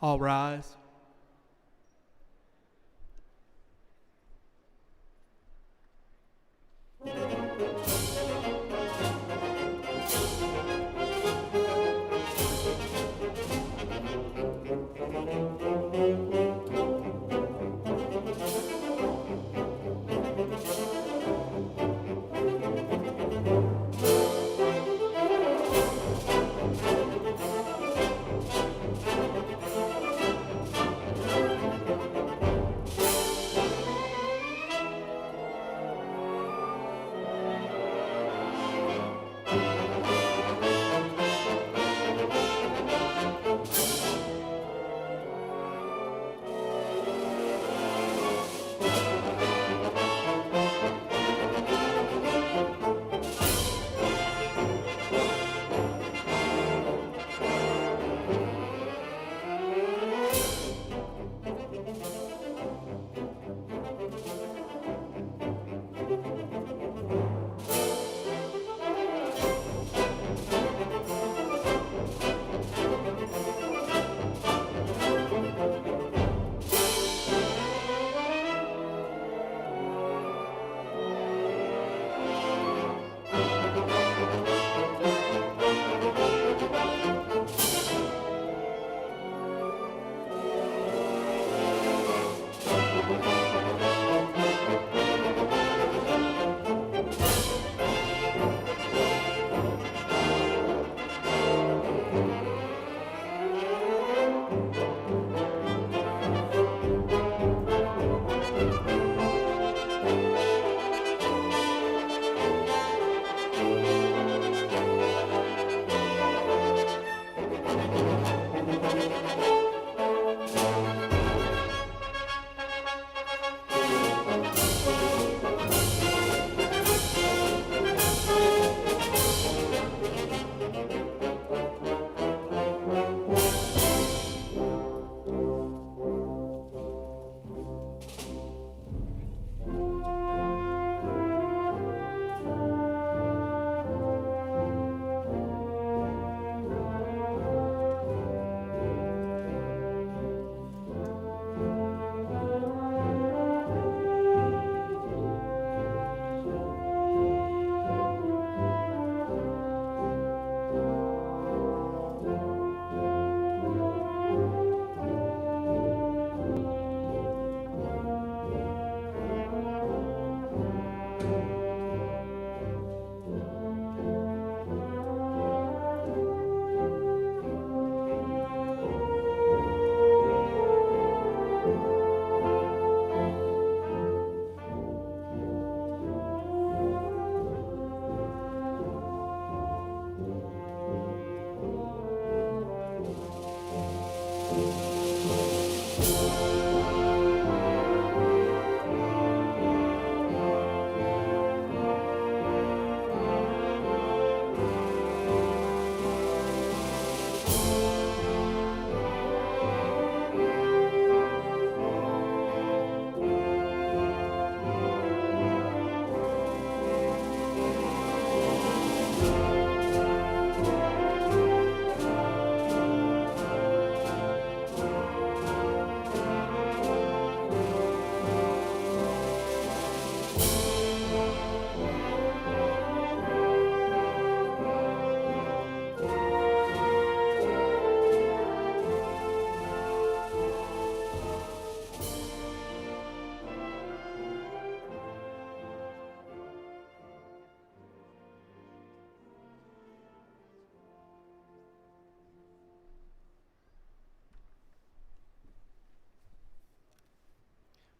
All rise.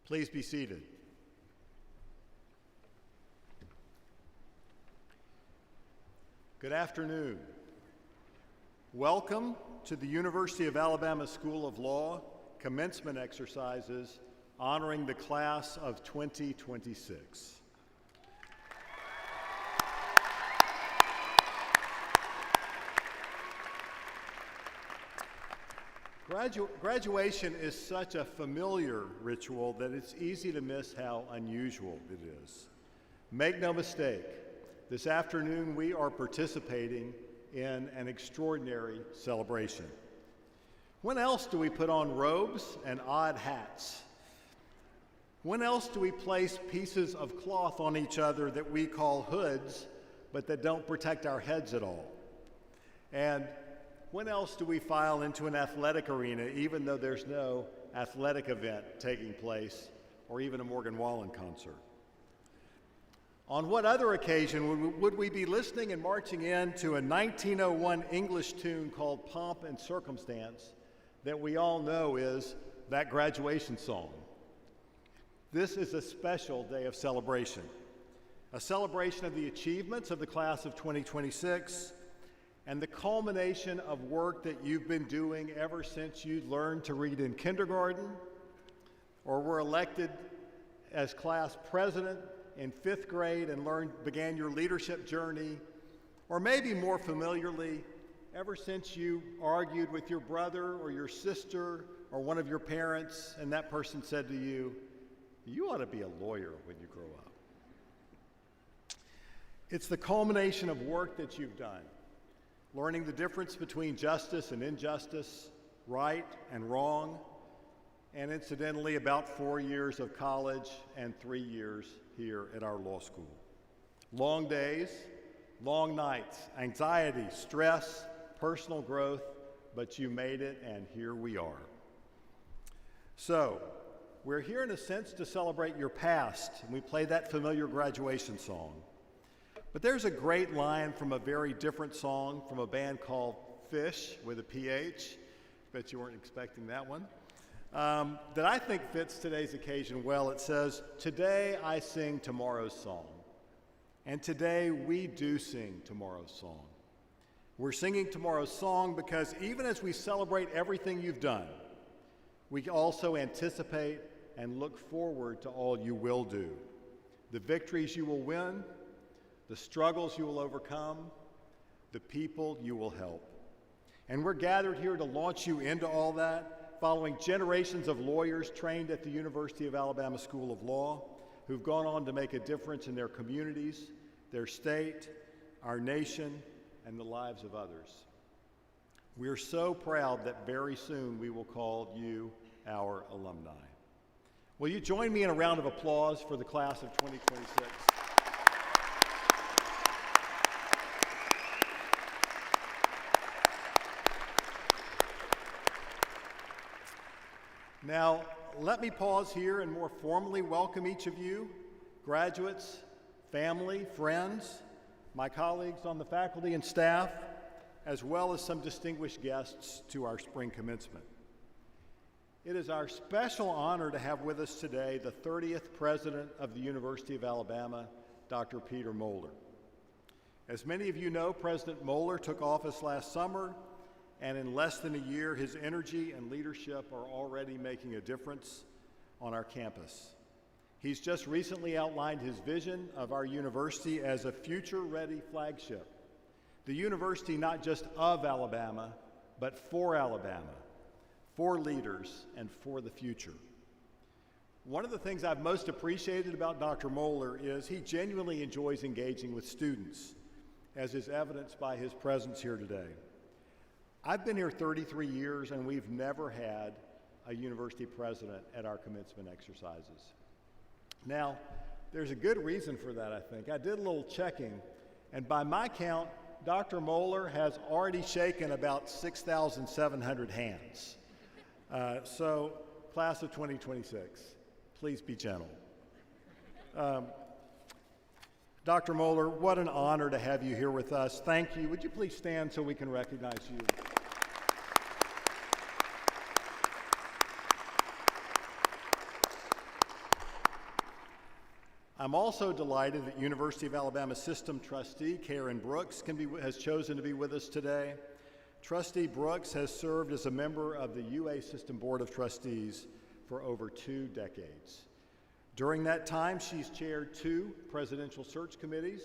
Please be seated. Good afternoon. Welcome to the University of Alabama School of Law commencement exercises honoring the class of 2026. Graduation is such a familiar ritual that it's easy to miss how unusual it is. Make no mistake, this afternoon we are participating in an extraordinary celebration. When else do we put on robes and odd hats? When else do we place pieces of cloth on each other that we call hoods, but that don't protect our heads at all? And when else do we file into an athletic arena even though there's no athletic event taking place or even a Morgan Wallen concert? On what other occasion would we be listening and marching in to a 1901 English tune called Pomp and Circumstance that we all know is that graduation song? This is a special day of celebration, a celebration of the achievements of the class of 2026 and the culmination of work that you've been doing ever since you learned to read in kindergarten or were elected as class president in 5th grade and began your leadership journey, or maybe more familiarly, ever since you argued with your brother or your sister or one of your parents and that person said to you, "You ought to be a lawyer when you grow up." It's the culmination of work that you've done, learning the difference between justice and injustice, right and wrong, and incidentally about 4 years of college and 3 years here at our law school. Long days, long nights, anxiety, stress, personal growth, but you made it, and here we are. So, we're here in a sense to celebrate your past, and we play that familiar graduation song. But there's a great line from a very different song from a band called Fish with a PH. Bet you weren't expecting that one. That I think fits today's occasion well. It says, "Today I sing tomorrow's song." And today we do sing tomorrow's song. We're singing tomorrow's song because even as we celebrate everything you've done, we also anticipate and look forward to all you will do, the victories you will win, the struggles you will overcome, the people you will help. And we're gathered here to launch you into all that, following generations of lawyers trained at the University of Alabama School of Law, who've gone on to make a difference in their communities, their state, our nation, and the lives of others. We are so proud that very soon we will call you our alumni. Will you join me in a round of applause for the class of 2026? Now, let me pause here and more formally welcome each of you, graduates, family, friends, my colleagues on the faculty and staff, as well as some distinguished guests to our spring commencement. It is our special honor to have with us today the 30th President of the University of Alabama, Dr. Peter Moeller. As many of you know, President Moeller took office last summer, and in less than a year, his energy and leadership are already making a difference on our campus. He's just recently outlined his vision of our university as a future-ready flagship. The university not just of Alabama, but for Alabama, for leaders, and for the future. One of the things I've most appreciated about Dr. Moeller is he genuinely enjoys engaging with students, as is evidenced by his presence here today. I've been here 33 years, and we've never had a university president at our commencement exercises. Now, there's a good reason for that, I think. I did a little checking, and by my count, Dr. Moeller has already shaken about 6,700 hands. So, class of 2026, please be gentle. Dr. Moeller, what an honor to have you here with us. Thank you. Would you please stand so we can recognize you? I'm also delighted that University of Alabama System Trustee Karen Brooks has chosen to be with us today. Trustee Brooks has served as a member of the UA System Board of Trustees for over 2 decades. During that time, she's chaired 2 presidential search committees,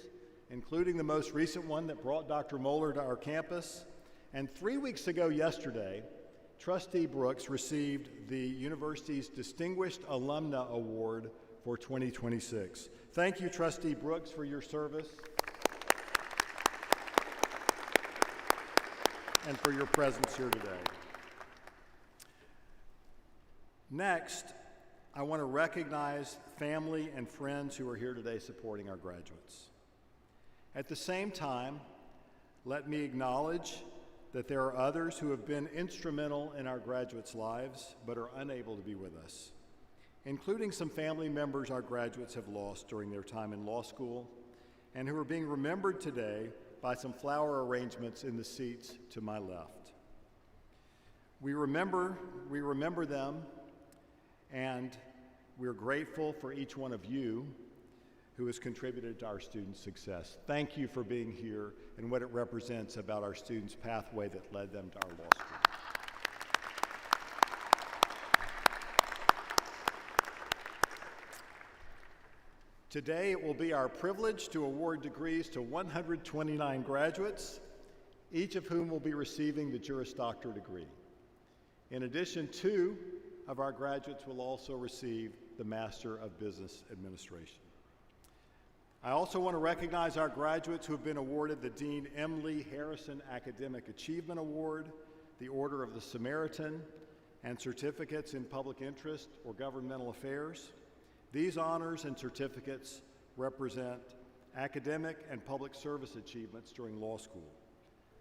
including the most recent one that brought Dr. Moeller to our campus. And 3 weeks ago yesterday, Trustee Brooks received the university's Distinguished Alumna Award for 2026. Thank you, Trustee Brooks, for your service and for your presence here today. Next, I want to recognize family and friends who are here today supporting our graduates. At the same time, let me acknowledge that there are others who have been instrumental in our graduates' lives but are unable to be with us, including some family members our graduates have lost during their time in law school and who are being remembered today by some flower arrangements in the seats to my left. We remember them, and we're grateful for each one of you who has contributed to our students' success. Thank you for being here and what it represents about our students' pathway that led them to our law school. Today, it will be our privilege to award degrees to 129 graduates, each of whom will be receiving the Juris Doctor degree. In addition, 2 of our graduates will also receive the Master of Business Administration. I also want to recognize our graduates who have been awarded the Dean M. Lee Harrison Academic Achievement Award, the Order of the Samaritan, and certificates in public interest or governmental affairs. These honors and certificates represent academic and public service achievements during law school.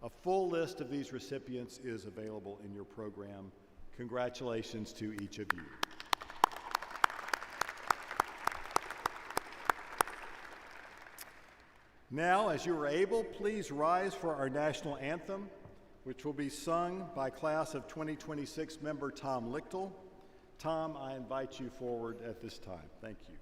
A full list of these recipients is available in your program. Congratulations to each of you. Now, as you are able, please rise for our national anthem, which will be sung by class of 2026 member Tom Lichtel. Tom, I invite you forward at this time. Thank you.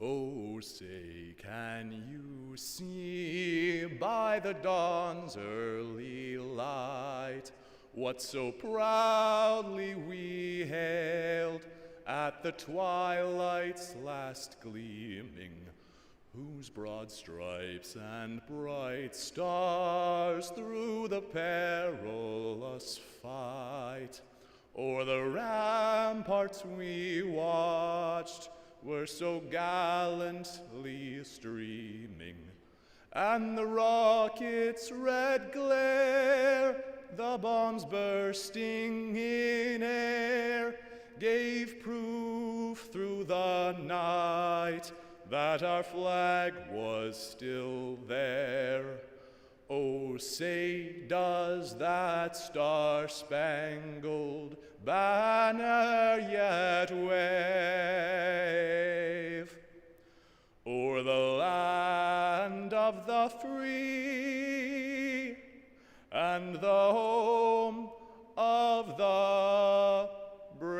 Oh, say, can you see by the dawn's early light what so proudly we hailed at the twilight's last gleaming, whose broad stripes and bright stars through the perilous fight o'er the ramparts we watched were so gallantly streaming, and the rocket's red glare, the bombs bursting in air, gave proof through the night that our flag was still there. Oh, say, does that star-spangled banner yet wave o'er the land of the free and the home of the brave?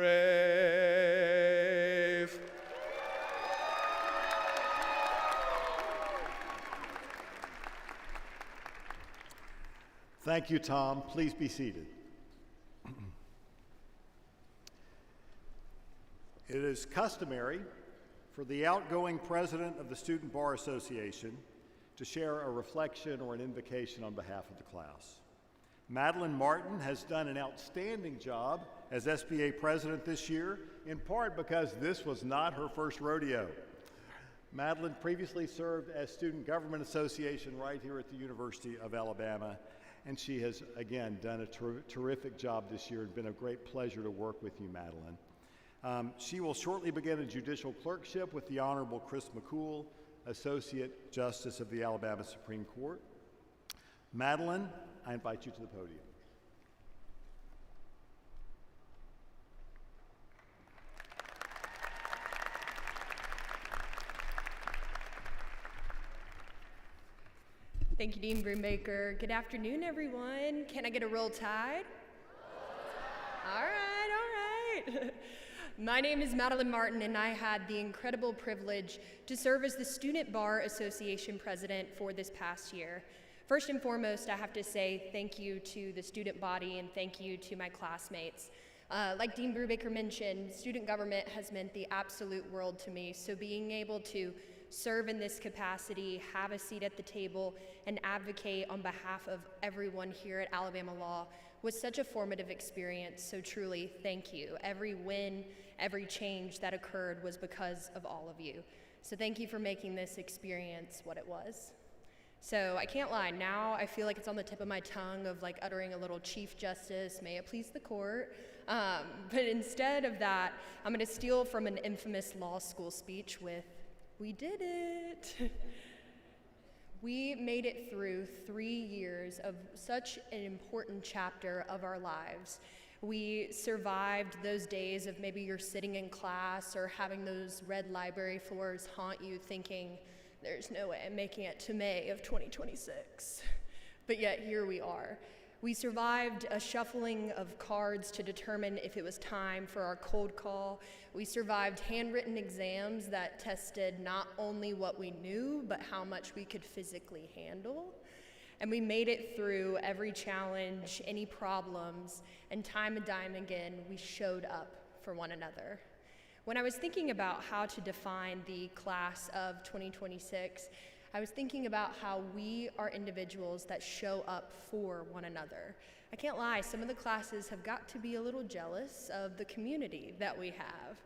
Thank you, Tom. Please be seated. It is customary for the outgoing president of the Student Bar Association to share a reflection or an invocation on behalf of the class. Madeline Martin has done an outstanding job as SBA president this year, in part because this was not her first rodeo. Madeline previously served as Student Government Association right here at the University of Alabama, and she has, again, done a terrific job this year. It's been a great pleasure to work with you, Madeline. She will shortly begin a judicial clerkship with the Honorable Chris McCool, Associate Justice of the Alabama Supreme Court. Madeline, I invite you to the podium. Thank you, Dean Broombaker. Good afternoon, everyone. Can I get a roll tide? All right. My name is Madeline Martin, and I had the incredible privilege to serve as the Student Bar Association president for this past year. First and foremost, I have to say thank you to the student body and thank you to my classmates. Like Dean Brubaker mentioned, student government has meant the absolute world to me, so being able to serve in this capacity, have a seat at the table, and advocate on behalf of everyone here at Alabama Law was such a formative experience. So truly, thank you. Every win, every change that occurred was because of all of you. So thank you for making this experience what it was. So I can't lie, now I feel like it's on the tip of my tongue of like uttering a little Chief Justice, may it please the court. But instead of that, I'm gonna steal from an infamous law school speech with, we did it. We made it through 3 years of such an important chapter of our lives. We survived those days of maybe you're sitting in class or having those red library floors haunt you thinking, there's no way I'm making it to May of 2026. But yet here we are. We survived a shuffling of cards to determine if it was time for our cold call. We survived handwritten exams that tested not only what we knew, but how much we could physically handle. And we made it through every challenge, any problems, and time and time again, we showed up for one another. When I was thinking about how to define the class of 2026, I was thinking about how we are individuals that show up for one another. I can't lie, some of the classes have got to be a little jealous of the community that we have.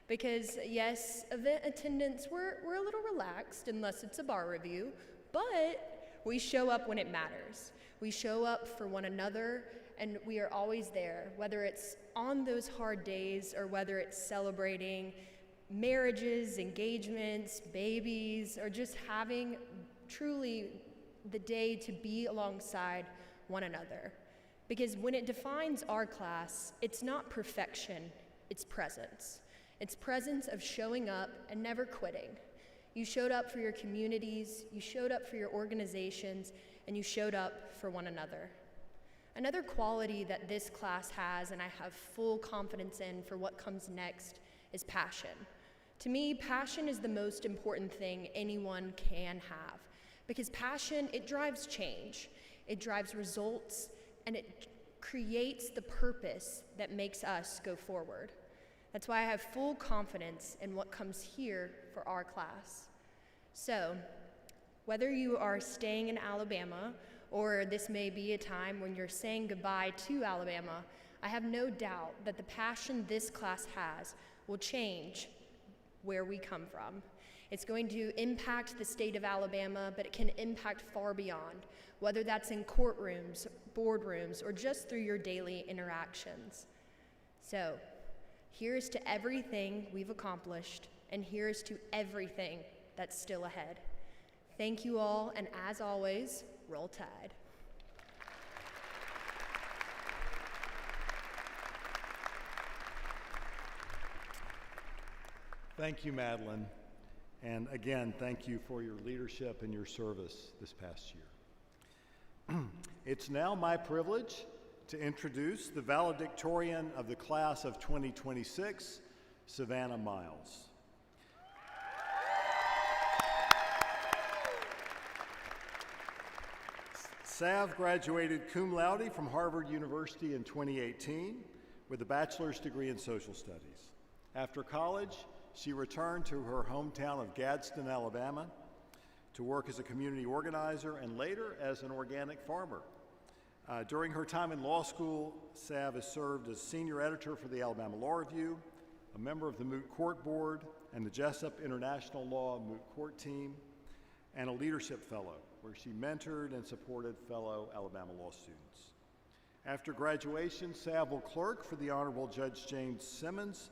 Because yes, event attendance, we're a little relaxed unless it's a bar review, but we show up when it matters. We show up for one another, and we are always there, whether it's on those hard days or whether it's celebrating marriages, engagements, babies, or just having truly the day to be alongside one another. Because when it defines our class, it's not perfection, it's presence. It's presence of showing up and never quitting. You showed up for your communities, you showed up for your organizations, and you showed up for one another. Another quality that this class has, and I have full confidence in for what comes next, is passion. To me, passion is the most important thing anyone can have, because passion, it drives change, it drives results, and it creates the purpose that makes us go forward. That's why I have full confidence in what comes here for our class. So, whether you are staying in Alabama, or this may be a time when you're saying goodbye to Alabama, I have no doubt that the passion this class has will change where we come from. It's going to impact the state of Alabama, but it can impact far beyond, whether that's in courtrooms, boardrooms, or just through your daily interactions. So, here's to everything we've accomplished, and here's to everything that's still ahead. Thank you all, and as always, roll Tide. Thank you, Madeline. And again, thank you for your leadership and your service this past year. It's now my privilege to introduce the valedictorian of the class of 2026, Savannah Miles. Sav graduated cum laude from Harvard University in 2018 with a bachelor's degree in social studies. After college, she returned to her hometown of Gadsden, Alabama, to work as a community organizer and later as an organic farmer. During her time in law school, Sav has served as senior editor for the Alabama Law Review, a member of the Moot Court Board and the Jessup International Law Moot Court Team, and a leadership fellow, where she mentored and supported fellow Alabama law students. After graduation, Sav will clerk for the Honorable Judge James Simmons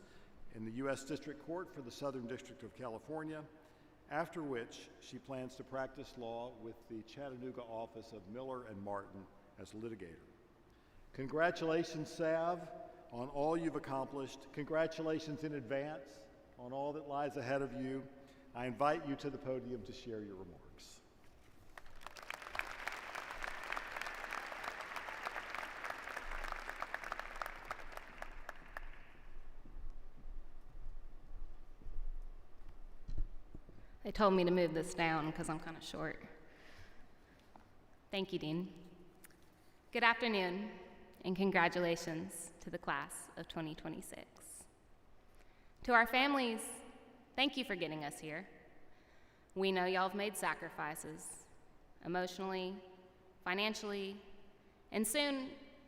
in the U.S. District Court for the Southern District of California, after which she plans to practice law with the Chattanooga office of Miller and Martin as a litigator. Congratulations, Sav, on all you've accomplished. Congratulations in advance on all that lies ahead of you. I invite you to the podium to share your remarks. They told me to move this down because I'm kind of short. Thank you, Dean. Good afternoon, and congratulations to the class of 2026. To our families, thank you for getting us here. We know y'all have made sacrifices, emotionally, financially, and soon,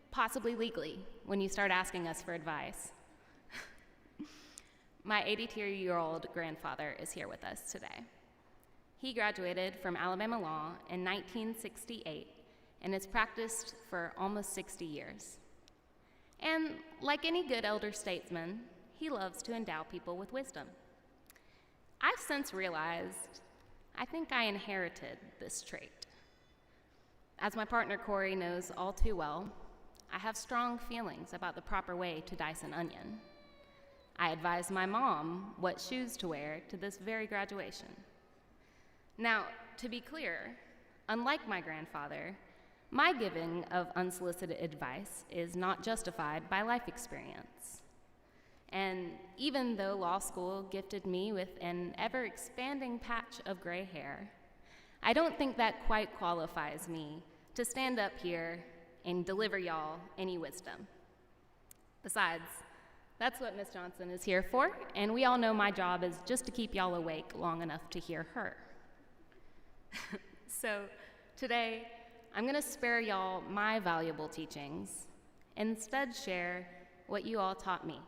possibly legally, when you start asking us for advice. My 82-year-old grandfather is here with us today. He graduated from Alabama Law in 1968 and has practiced for almost 60 years. And like any good elder statesman, he loves to endow people with wisdom. I've since realized I think I inherited this trait. As my partner Corey knows all too well, I have strong feelings about the proper way to dice an onion. I advised my mom what shoes to wear to this very graduation. Now, to be clear, unlike my grandfather, my giving of unsolicited advice is not justified by life experience. And even though law school gifted me with an ever-expanding patch of gray hair, I don't think that quite qualifies me to stand up here and deliver y'all any wisdom. Besides, that's what Miss Johnson is here for, and we all know my job is just to keep y'all awake long enough to hear her. So today, I'm gonna spare y'all my valuable teachings, and instead share what you all taught me.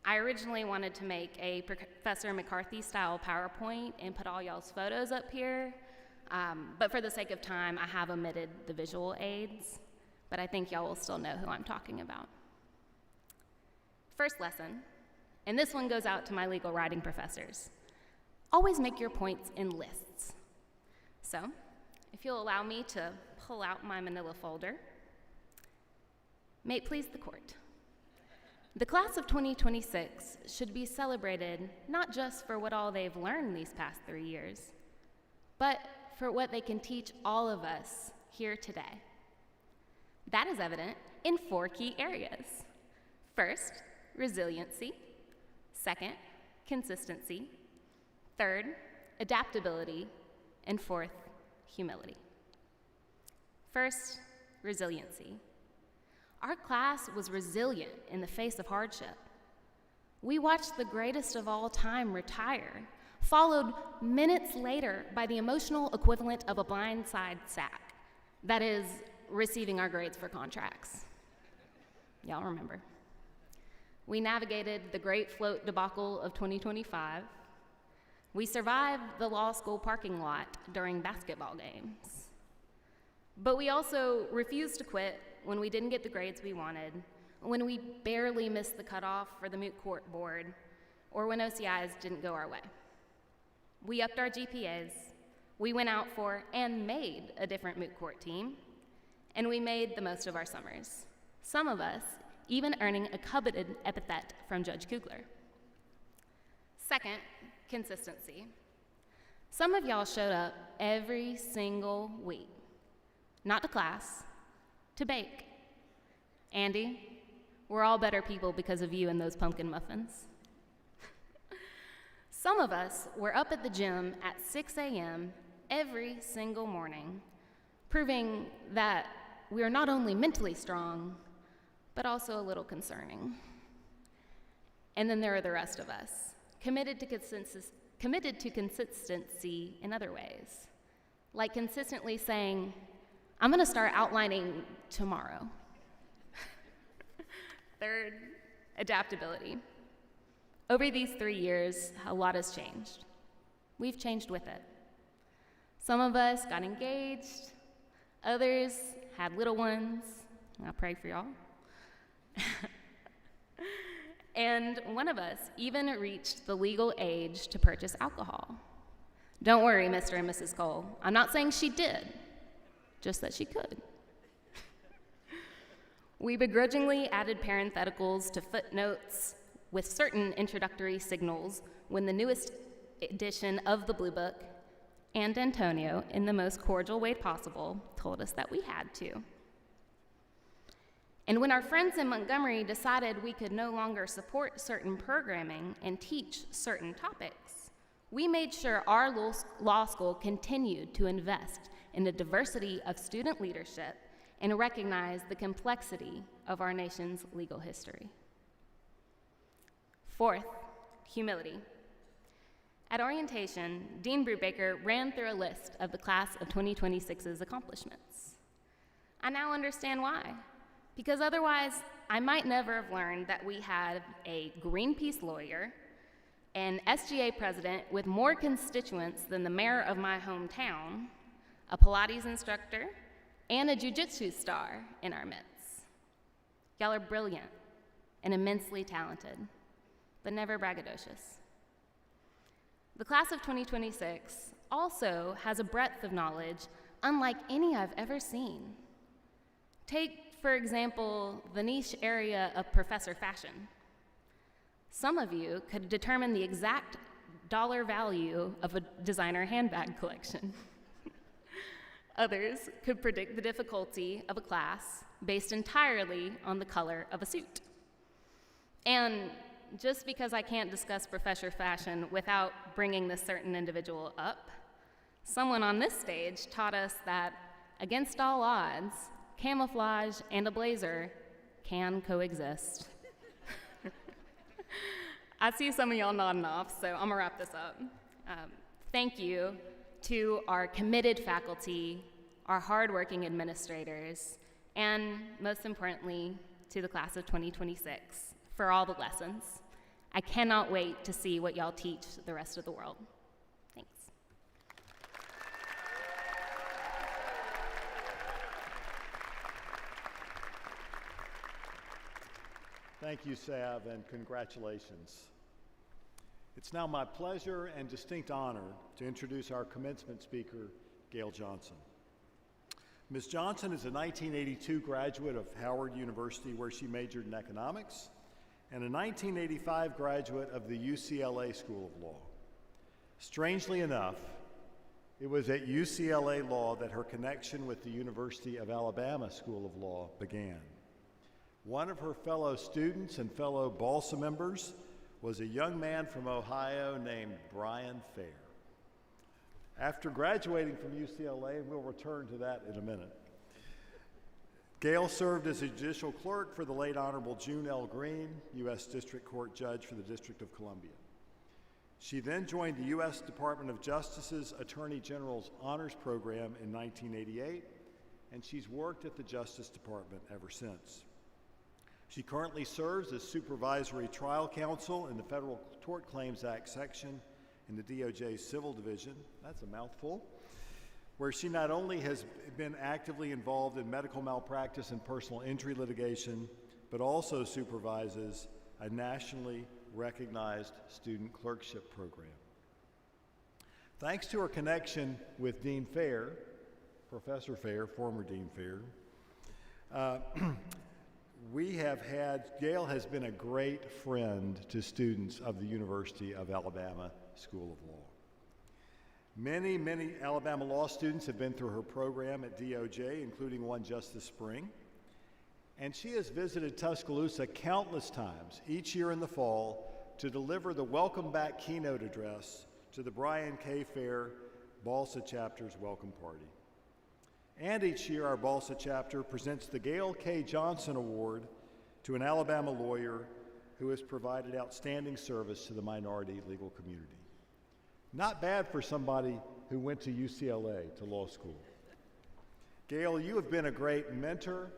I originally wanted to make a Professor McCarthy-style PowerPoint and put all y'all's photos up here, but for the sake of time, I have omitted the visual aids, but I think y'all will still know who I'm talking about. First lesson, and this one goes out to my legal writing professors. Always make your points in lists. So, if you'll allow me to pull out my manila folder. May it please the court. The class of 2026 should be celebrated not just for what all they've learned these past 3 years, but for what they can teach all of us here today. That is evident in 4 key areas. First, resiliency. Second, consistency. Third, adaptability. And fourth, humility. First, resiliency. Our class was resilient in the face of hardship. We watched the greatest of all time retire, followed minutes later by the emotional equivalent of a blindside sack. That is, receiving our grades for contracts. Y'all remember. We navigated the great float debacle of 2025. We survived the law school parking lot during basketball games. But we also refused to quit when we didn't get the grades we wanted, when we barely missed the cutoff for the moot court board, or when OCIs didn't go our way. We upped our GPAs, we went out for and made a different moot court team, and we made the most of our summers. Some of us even earning a coveted epithet from Judge Kugler. Second, consistency. Some of y'all showed up every single week, not to class, to bake. Andy, we're all better people because of you and those pumpkin muffins. Some of us were up at the gym at 6 a.m. every single morning, proving that we are not only mentally strong, but also a little concerning. And then there are the rest of us, committed to consistency in other ways, like consistently saying, I'm gonna start outlining tomorrow. Third, adaptability. Over these 3 years, a lot has changed. We've changed with it. Some of us got engaged, others had little ones. I'll pray for y'all. And one of us even reached the legal age to purchase alcohol. Don't worry, Mr. and Mrs. Cole. I'm not saying she did, just that she could. We begrudgingly added parentheticals to footnotes with certain introductory signals when the newest edition of the Blue Book and Antonio, in the most cordial way possible, told us that we had to. And when our friends in Montgomery decided we could no longer support certain programming and teach certain topics, we made sure our law school continued to invest in the diversity of student leadership and recognize the complexity of our nation's legal history. Fourth, humility. At orientation, Dean Brubaker ran through a list of the class of 2026's accomplishments. I now understand why, because otherwise I might never have learned that we had a Greenpeace lawyer, an SGA president with more constituents than the mayor of my hometown, a Pilates instructor, and a jiu-jitsu star in our midst. Y'all are brilliant and immensely talented, but never braggadocious. The class of 2026 also has a breadth of knowledge unlike any I've ever seen. Take, for example, the niche area of Professor Fashion. Some of you could determine the exact dollar value of a designer handbag collection. Others could predict the difficulty of a class based entirely on the color of a suit. And just because I can't discuss Professor Fashion without bringing this certain individual up, someone on this stage taught us that, against all odds, camouflage and a blazer can coexist. I see some of y'all nodding off, so I'm gonna wrap this up. Thank you to our committed faculty, our hardworking administrators, and most importantly, to the class of 2026 for all the lessons. I cannot wait to see what y'all teach the rest of the world. Thanks. Thank you, Sav, and congratulations. It's now my pleasure and distinct honor to introduce our commencement speaker, Gail Johnson. Ms. Johnson is a 1982 graduate of Howard University, where she majored in economics, and a 1985 graduate of the UCLA School of Law. Strangely enough, it was at UCLA Law that her connection with the University of Alabama School of Law began. One of her fellow students and fellow BALSA members was a young man from Ohio named Brian Fair. After graduating from UCLA, and we'll return to that in a minute, Gail served as a judicial clerk for the late Honorable June L. Green, U.S. District Court Judge for the District of Columbia. She then joined the U.S. Department of Justice's Attorney General's Honors Program in 1988, and she's worked at the Justice Department ever since. She currently serves as Supervisory Trial Counsel in the Federal Tort Claims Act section in the DOJ's Civil Division, that's a mouthful, where she not only has been actively involved in medical malpractice and personal injury litigation, but also supervises a nationally recognized student clerkship program. Thanks to her connection with Dean Fair, Professor Fair, former Dean Fair, Gail has been a great friend to students of the University of Alabama School of Law. Many, many Alabama law students have been through her program at DOJ, including one just this spring. And she has visited Tuscaloosa countless times, each year in the fall, to deliver the Welcome Back Keynote address to the Brian K. Fair BALSA chapter's welcome party. And each year, our BALSA chapter presents the Gail K. Johnson Award to an Alabama lawyer who has provided outstanding service to the minority legal community. Not bad for somebody who went to UCLA to law school. Gail, you have been a great mentor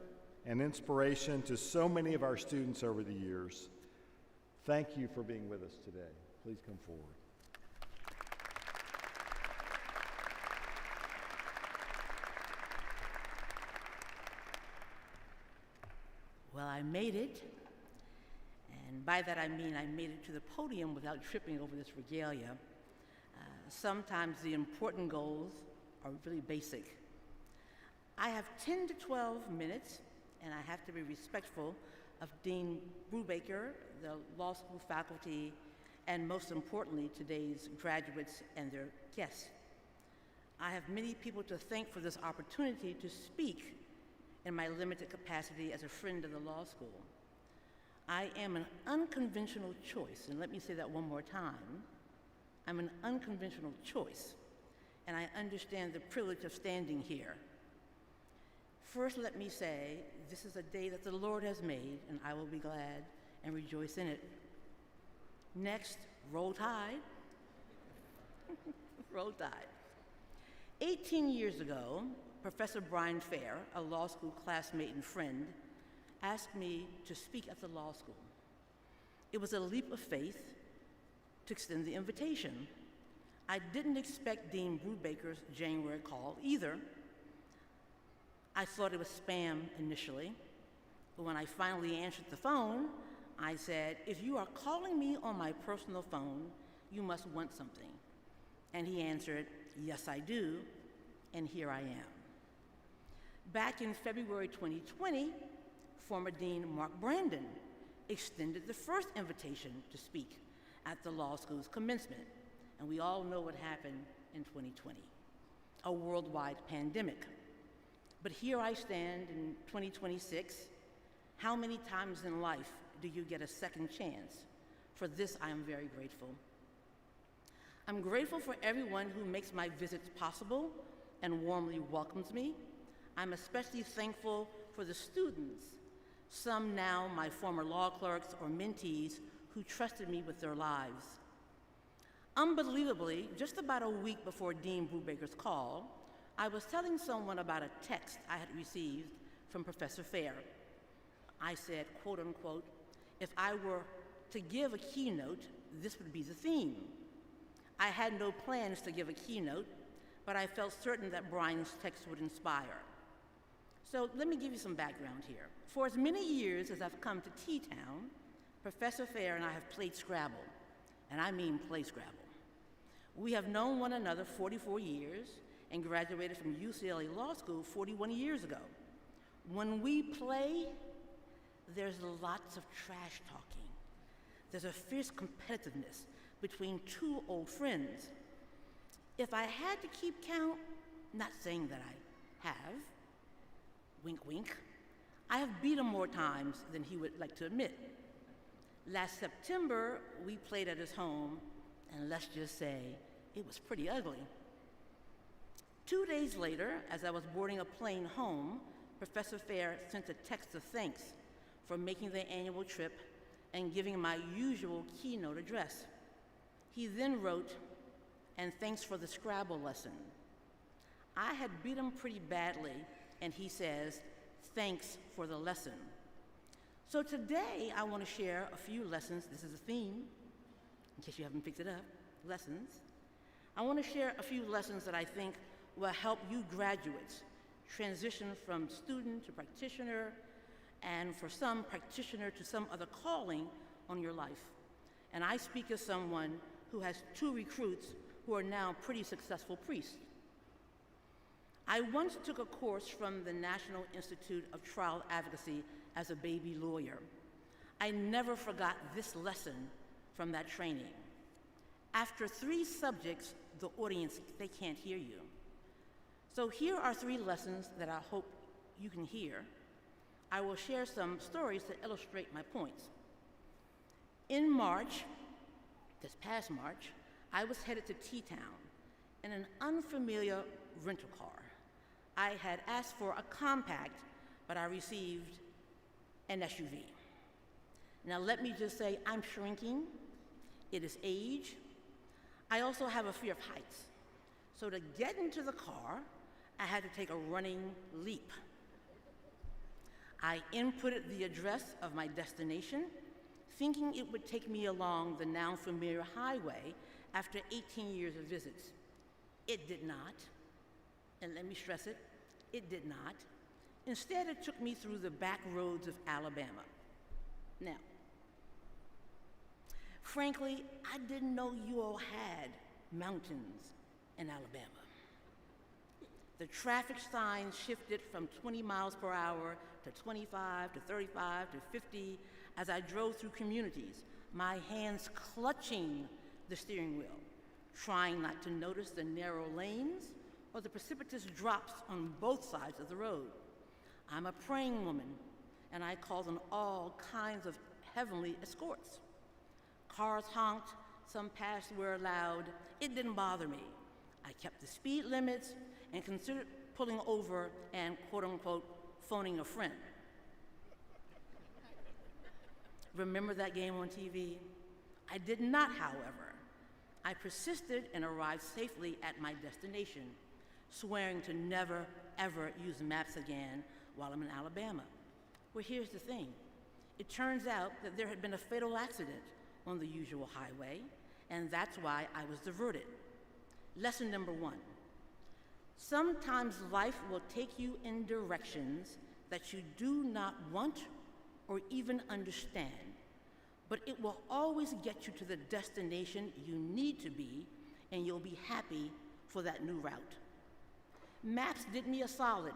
and inspiration to so many of our students over the years. Thank you for being with us today. Please come forward. Well, I made it, and by that I mean I made it to the podium without tripping over this regalia. Sometimes the important goals are really basic. I have 10 to 12 minutes, and I have to be respectful of Dean Brubaker, the law school faculty, and most importantly, today's graduates and their guests. I have many people to thank for this opportunity to speak in my limited capacity as a friend of the law school. I am an unconventional choice, and let me say that one more time. I'm an unconventional choice, and I understand the privilege of standing here. First, let me say, this is a day that the Lord has made, and I will be glad and rejoice in it. Next, roll tide. Roll Tide. 18 years ago, Professor Brian Fair, a law school classmate and friend, asked me to speak at the law school. It was a leap of faith to extend the invitation. I didn't expect Dean Brubaker's January call either. I thought it was spam initially, but when I finally answered the phone, I said, "If you are calling me on my personal phone, you must want something." And he answered, "Yes, I do," and here I am. Back in February 2020, former Dean Mark Brandon extended the first invitation to speak at the law school's commencement, and we all know what happened in 2020, a worldwide pandemic. But here I stand in 2026. How many times in life do you get a second chance? For this, I am very grateful. I'm grateful for everyone who makes my visits possible and warmly welcomes me. I'm especially thankful for the students, some now my former law clerks or mentees who trusted me with their lives. Unbelievably, just about a week before Dean Brubaker's call, I was telling someone about a text I had received from Professor Fair. I said, quote unquote, "If I were to give a keynote, this would be the theme." I had no plans to give a keynote, but I felt certain that Brian's text would inspire. So let me give you some background here. For as many years as I've come to T-Town, Professor Fair and I have played Scrabble, and I mean play Scrabble. We have known one another 44 years and graduated from UCLA Law School 41 years ago. When we play, there's lots of trash talking. There's a fierce competitiveness between two old friends. If I had to keep count, not saying that I have, wink wink, I have beat him more times than he would like to admit. Last September, we played at his home, and let's just say, it was pretty ugly. 2 days later, as I was boarding a plane home, Professor Fair sent a text of thanks for making the annual trip and giving my usual keynote address. He then wrote, "And thanks for the Scrabble lesson." I had beat him pretty badly, and he says, "Thanks for the lesson." So today, I want to share a few lessons. This is a theme, in case you haven't picked it up, lessons. I want to share a few lessons that I think will help you graduates transition from student to practitioner, and for some, practitioner to some other calling on your life. And I speak as someone who has 2 recruits who are now pretty successful priests. I once took a course from the National Institute of Trial Advocacy as a baby lawyer. I never forgot this lesson from that training. After 3 subjects, the audience, they can't hear you. So here are 3 lessons that I hope you can hear. I will share some stories to illustrate my points. In March, this past March, I was headed to T-Town in an unfamiliar rental car. I had asked for a compact, but I received an SUV. Now let me just say, I'm shrinking. It is age. I also have a fear of heights. So to get into the car, I had to take a running leap. I inputted the address of my destination, thinking it would take me along the now familiar highway after 18 years of visits. It did not, and let me stress it, it did not. Instead, it took me through the back roads of Alabama. Now, frankly, I didn't know you all had mountains in Alabama. The traffic signs shifted from 20 miles per hour to 25 to 35 to 50 as I drove through communities, my hands clutching the steering wheel, trying not to notice the narrow lanes or the precipitous drops on both sides of the road. I'm a praying woman, and I called on all kinds of heavenly escorts. Cars honked, some passed were loud. It didn't bother me. I kept the speed limits and considered pulling over and, quote unquote, phoning a friend. Remember that game on TV? I did not, however. I persisted and arrived safely at my destination, swearing to never, ever use maps again while I'm in Alabama. Well, here's the thing. It turns out that there had been a fatal accident on the usual highway, and that's why I was diverted. Lesson number 1. Sometimes life will take you in directions that you do not want or even understand, but it will always get you to the destination you need to be, and you'll be happy for that new route. Maps did me a solid.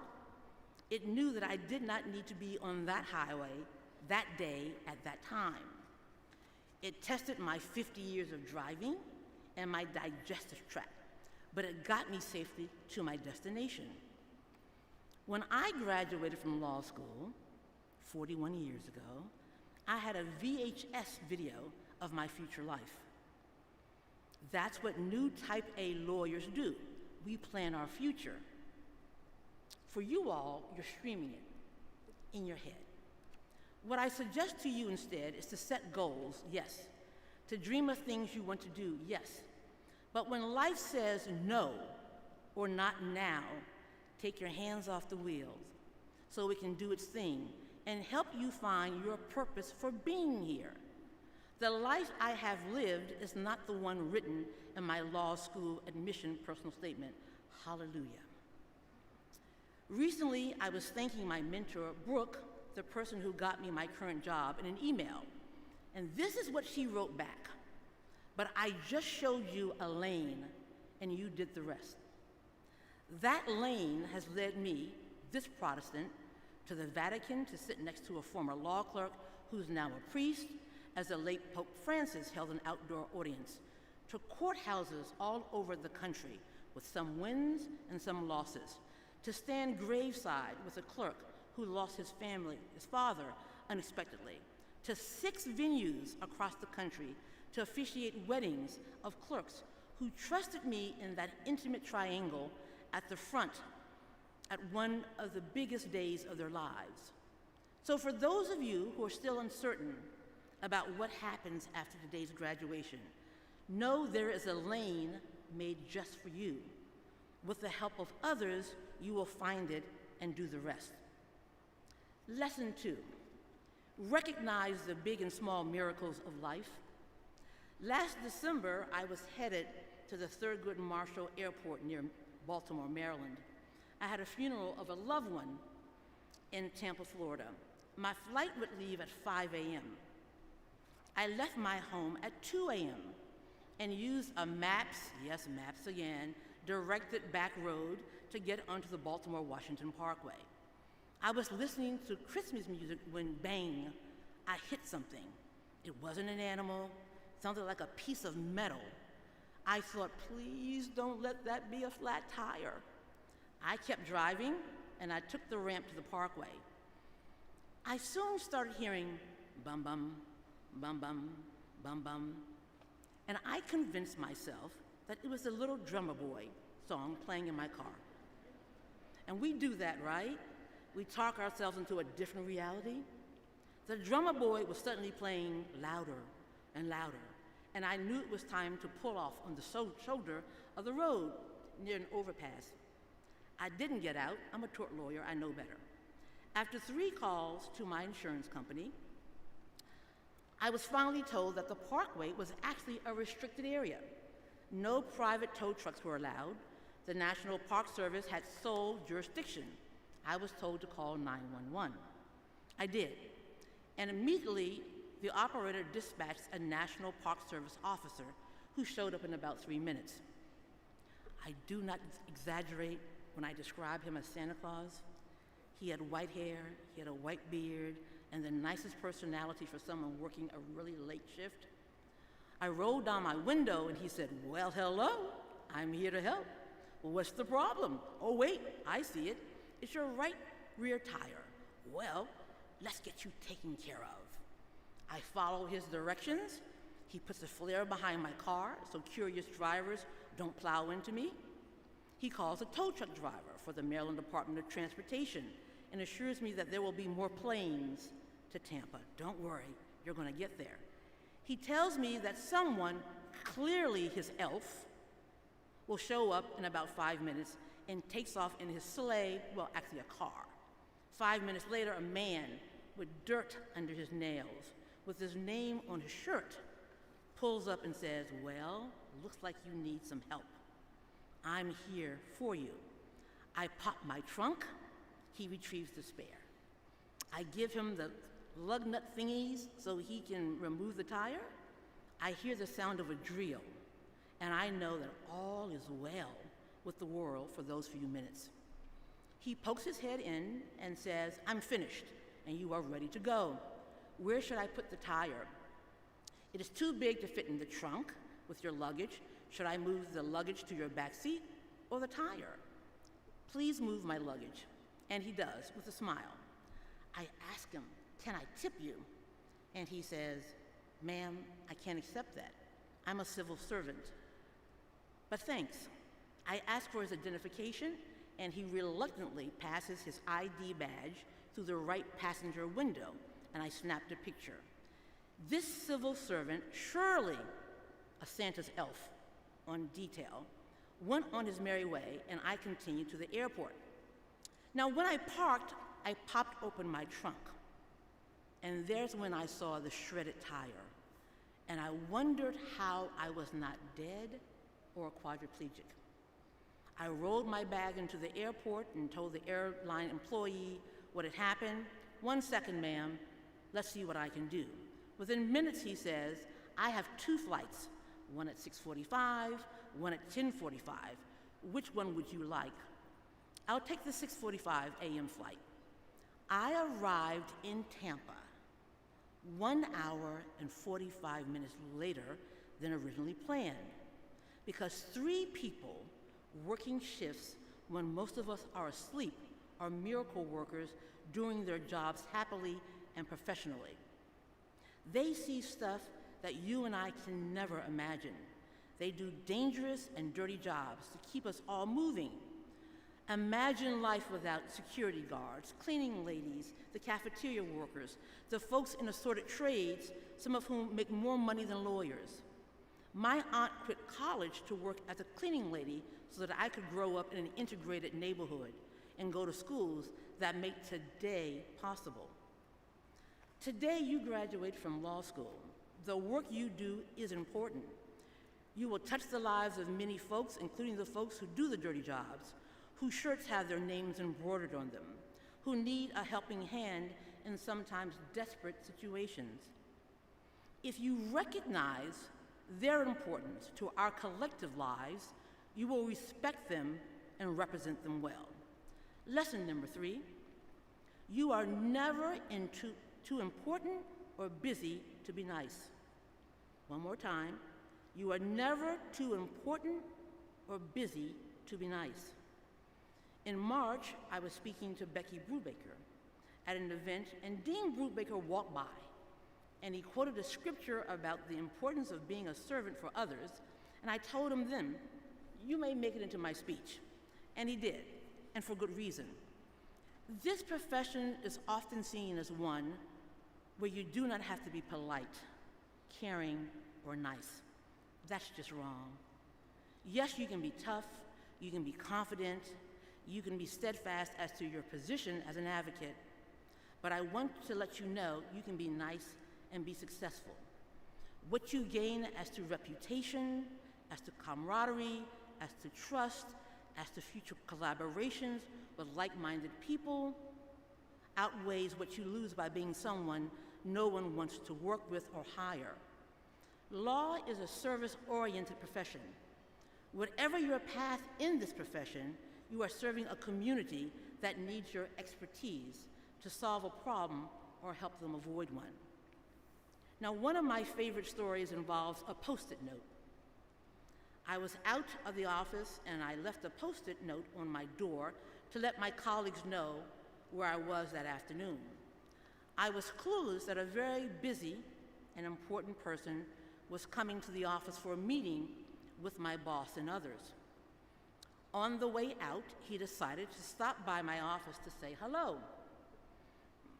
It knew that I did not need to be on that highway that day at that time. It tested my 50 years of driving and my digestive tract, but it got me safely to my destination. When I graduated from law school 41 years ago, I had a VHS video of my future life. That's what new type A lawyers do. We plan our future. For you all, you're streaming it in your head. What I suggest to you instead is to set goals, yes. To dream of things you want to do, yes. But when life says no or not now, take your hands off the wheels so it can do its thing and help you find your purpose for being here. The life I have lived is not the one written in my law school admission personal statement. Hallelujah. Recently, I was thanking my mentor, Brooke, the person who got me my current job, in an email. And this is what she wrote back. But I just showed you a lane, and you did the rest. That lane has led me, this Protestant, to the Vatican to sit next to a former law clerk who's now a priest, as the late Pope Francis held an outdoor audience, to courthouses all over the country with some wins and some losses, to stand graveside with a clerk who lost his family, his father, unexpectedly, to 6 venues across the country to officiate weddings of clerks who trusted me in that intimate triangle at the front at one of the biggest days of their lives. So for those of you who are still uncertain about what happens after today's graduation, know there is a lane made just for you. With the help of others, you will find it and do the rest. Lesson 2, recognize the big and small miracles of life. Last December, I was headed to the Thurgood Marshall Airport near Baltimore, Maryland. I had a funeral of a loved one in Tampa, Florida. My flight would leave at 5 a.m. I left my home at 2 a.m. and used a maps, yes, maps again, directed back road to get onto the Baltimore-Washington Parkway. I was listening to Christmas music when, bang, I hit something. It wasn't an animal, sounded like a piece of metal. I thought, please don't let that be a flat tire. I kept driving, and I took the ramp to the parkway. I soon started hearing bum bum, bum bum, bum bum, and I convinced myself that it was the Little Drummer Boy song playing in my car. And we do that, right? We talk ourselves into a different reality. The drummer boy was suddenly playing louder and louder, and I knew it was time to pull off on the shoulder of the road near an overpass. I didn't get out. I'm a tort lawyer. I know better. After 3 calls to my insurance company, I was finally told that the parkway was actually a restricted area. No private tow trucks were allowed. The National Park Service had sole jurisdiction. I was told to call 911. I did. And immediately, the operator dispatched a National Park Service officer who showed up in about 3 minutes. I do not exaggerate when I describe him as Santa Claus. He had white hair, he had a white beard, and the nicest personality for someone working a really late shift. I rolled down my window and he said, "Well, hello, I'm here to help." "Well, what's the problem?" "Oh, wait, I see it. It's your right rear tire." "Well, let's get you taken care of." I follow his directions. He puts a flare behind my car so curious drivers don't plow into me. He calls a tow truck driver for the Maryland Department of Transportation and assures me that there will be more planes to Tampa. "Don't worry, you're going to get there." He tells me that someone clearly his elf, will show up in about 5 minutes and takes off in his sleigh, well, actually a car. 5 minutes later, a man with dirt under his nails, with his name on his shirt, pulls up and says, "Well, looks like you need some help. I'm here for you." I pop my trunk, he retrieves the spare. I give him the lug nut thingies so he can remove the tire. I hear the sound of a drill, and I know that all is well with the world for those few minutes. He pokes his head in and says, "I'm finished, and you are ready to go. Where should I put the tire? It is too big to fit in the trunk with your luggage. Should I move the luggage to your back seat or the tire? Please move my luggage." And he does, with a smile. I ask him, "Can I tip you?" And he says, "Ma'am, I can't accept that. I'm a civil servant. But thanks." I ask for his identification, and he reluctantly passes his ID badge through the right passenger window, and I snapped a picture. This civil servant, surely a Santa's elf on detail, went on his merry way, and I continued to the airport. Now, when I parked, I popped open my trunk, and there's when I saw the shredded tire, and I wondered how I was not dead or quadriplegic. I rolled my bag into the airport and told the airline employee what had happened. "1 second, ma'am. Let's see what I can do." Within minutes, he says, "I have 2 flights, one at 6:45, one at 10:45. Which one would you like?" "I'll take the 6:45 a.m. flight." I arrived in Tampa 1 hour and 45 minutes later than originally planned, because 3 people working shifts when most of us are asleep are miracle workers doing their jobs happily and professionally. They see stuff that you and I can never imagine. They do dangerous and dirty jobs to keep us all moving. Imagine life without security guards, cleaning ladies, the cafeteria workers, the folks in assorted trades, some of whom make more money than lawyers. My aunt quit college to work as a cleaning lady so that I could grow up in an integrated neighborhood and go to schools that make today possible. Today you graduate from law school. The work you do is important. You will touch the lives of many folks, including the folks who do the dirty jobs, whose shirts have their names embroidered on them, who need a helping hand in sometimes desperate situations. If you recognize their importance to our collective lives, you will respect them and represent them well. Lesson number 3, you are never too important or busy to be nice. One more time, you are never too important or busy to be nice. In March, I was speaking to Becky Brubaker at an event, and Dean Brubaker walked by, and he quoted a scripture about the importance of being a servant for others, and I told him then, "You may make it into my speech." And he did, and for good reason. This profession is often seen as one where you do not have to be polite, caring, or nice. That's just wrong. Yes, you can be tough, you can be confident, you can be steadfast as to your position as an advocate, but I want to let you know you can be nice and be successful. What you gain as to reputation, as to camaraderie, as to trust, as to future collaborations with like-minded people, outweighs what you lose by being someone no one wants to work with or hire. Law is a service-oriented profession. Whatever your path in this profession, you are serving a community that needs your expertise to solve a problem or help them avoid one. Now, one of my favorite stories involves a Post-it note. I was out of the office and I left a Post-it note on my door to let my colleagues know where I was that afternoon. I was clueless that a very busy and important person was coming to the office for a meeting with my boss and others. On the way out, he decided to stop by my office to say hello.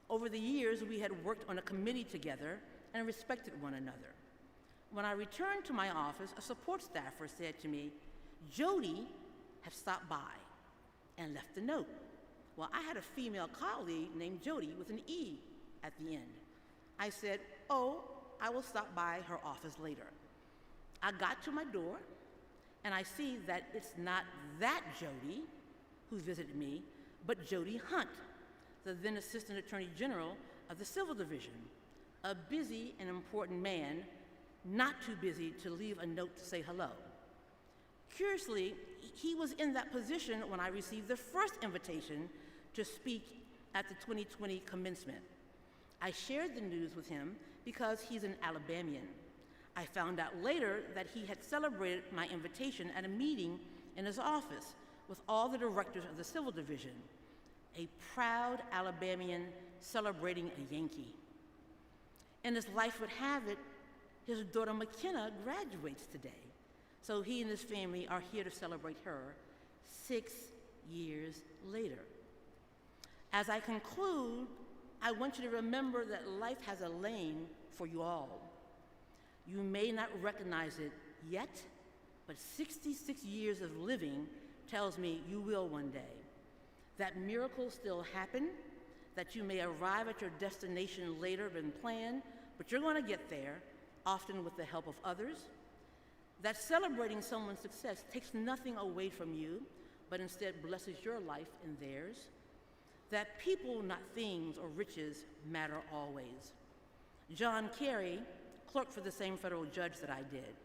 Over the years, we had worked on a committee together and respected one another. When I returned to my office, a support staffer said to me, "Jody had stopped by and left a note." Well, I had a female colleague named Jody with an E at the end. I said, "Oh, I will stop by her office later." I got to my door, and I see that it's not that Jody who visited me, but Jody Hunt, the then Assistant Attorney General of the Civil Division, a busy and important man, not too busy to leave a note to say hello. Curiously, he was in that position when I received the first invitation to speak at the 2020 Commencement. I shared the news with him because he's an Alabamian. I found out later that he had celebrated my invitation at a meeting in his office with all the directors of the Civil Division, a proud Alabamian celebrating a Yankee. And as life would have it, his daughter McKenna graduates today. So he and his family are here to celebrate her 6 years later. As I conclude, I want you to remember that life has a lane for you all. You may not recognize it yet, but 66 years of living tells me you will one day. That miracles still happen, that you may arrive at your destination later than planned, but you're going to get there, often with the help of others. That celebrating someone's success takes nothing away from you, but instead blesses your life and theirs. That people, not things or riches, matter always. John Kerry, clerk for the same federal judge that I did.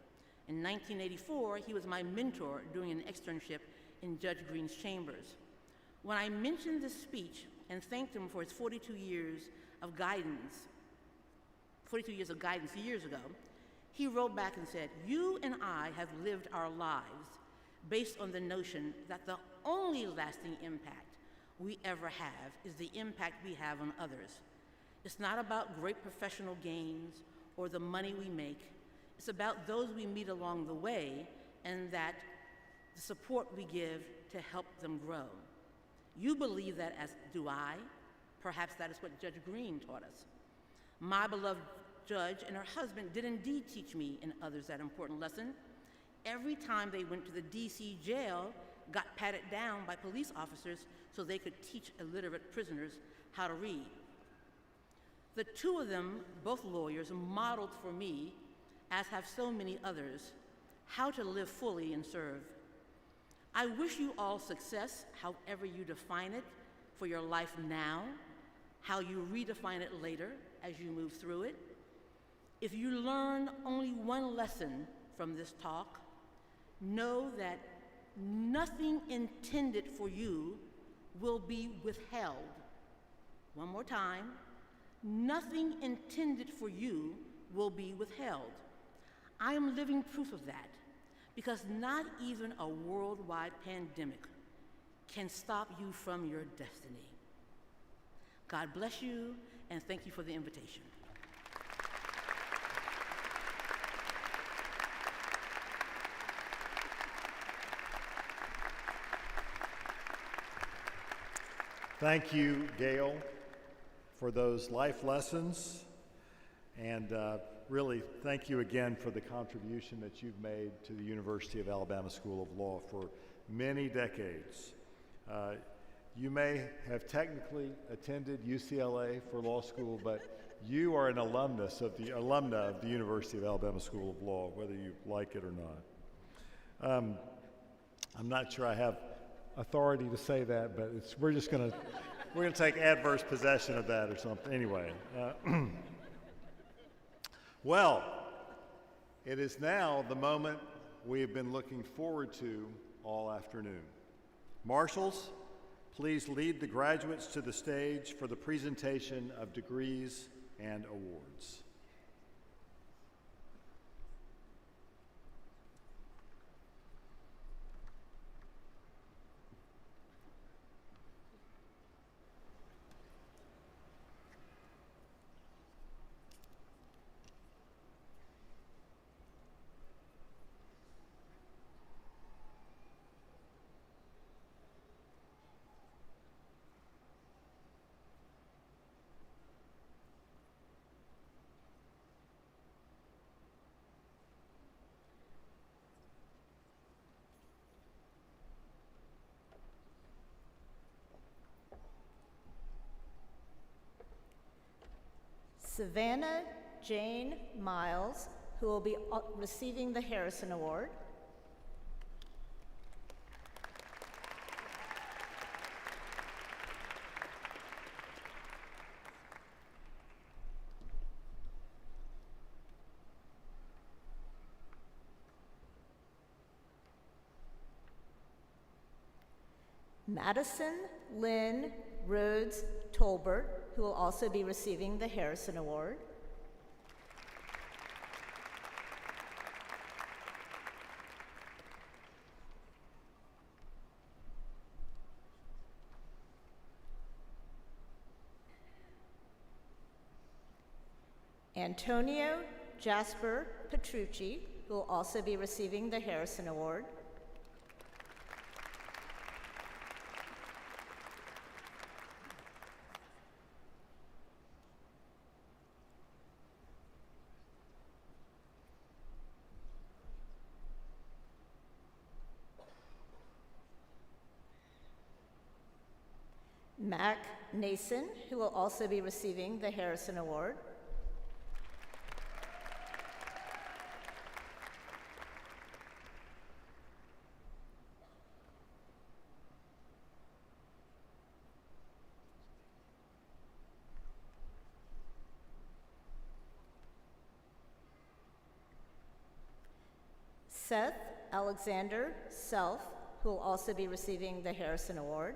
In 1984, he was my mentor during an externship in Judge Green's chambers. When I mentioned this speech and thanked him for his 42 years of guidance years ago, he wrote back and said, "You and I have lived our lives based on the notion that the only lasting impact we ever have is the impact we have on others. It's not about great professional gains or the money we make. It's about those we meet along the way and that the support we give to help them grow. You believe that, as do I. Perhaps that is what Judge Green taught us. My beloved judge and her husband did indeed teach me and others that important lesson. Every time they went to the DC jail, got patted down by police officers so they could teach illiterate prisoners how to read. The two of them, both lawyers, modeled for me, as have so many others, how to live fully and serve. I wish you all success, however you define it, for your life now, how you redefine it later as you move through it. If you learn only one lesson from this talk, know that nothing intended for you will be withheld. One more time, nothing intended for you will be withheld. I am living proof of that, because not even a worldwide pandemic can stop you from your destiny. God bless you, and thank you for the invitation. Thank you, Gail, for those life lessons, and really thank you again for the contribution that you've made to the University of Alabama School of Law for many decades. You may have technically attended UCLA for law school, but you are an alumna of the University of Alabama School of Law, whether you like it or not. I'm not sure I have authority to say that, but we're gonna take adverse possession of that or something. Anyway, well, it is now the moment we have been looking forward to all afternoon. Marshals, please lead the graduates to the stage for the presentation of degrees and awards. Savannah Jane Miles, who will be receiving the Harrison Award. Madison Lynn Rhodes Tolbert, who will also be receiving the Harrison Award. Antonio Jasper Petrucci, who will also be receiving the Harrison Award. Mac Nason, who will also be receiving the Harrison Award. Seth Alexander Self, who will also be receiving the Harrison Award.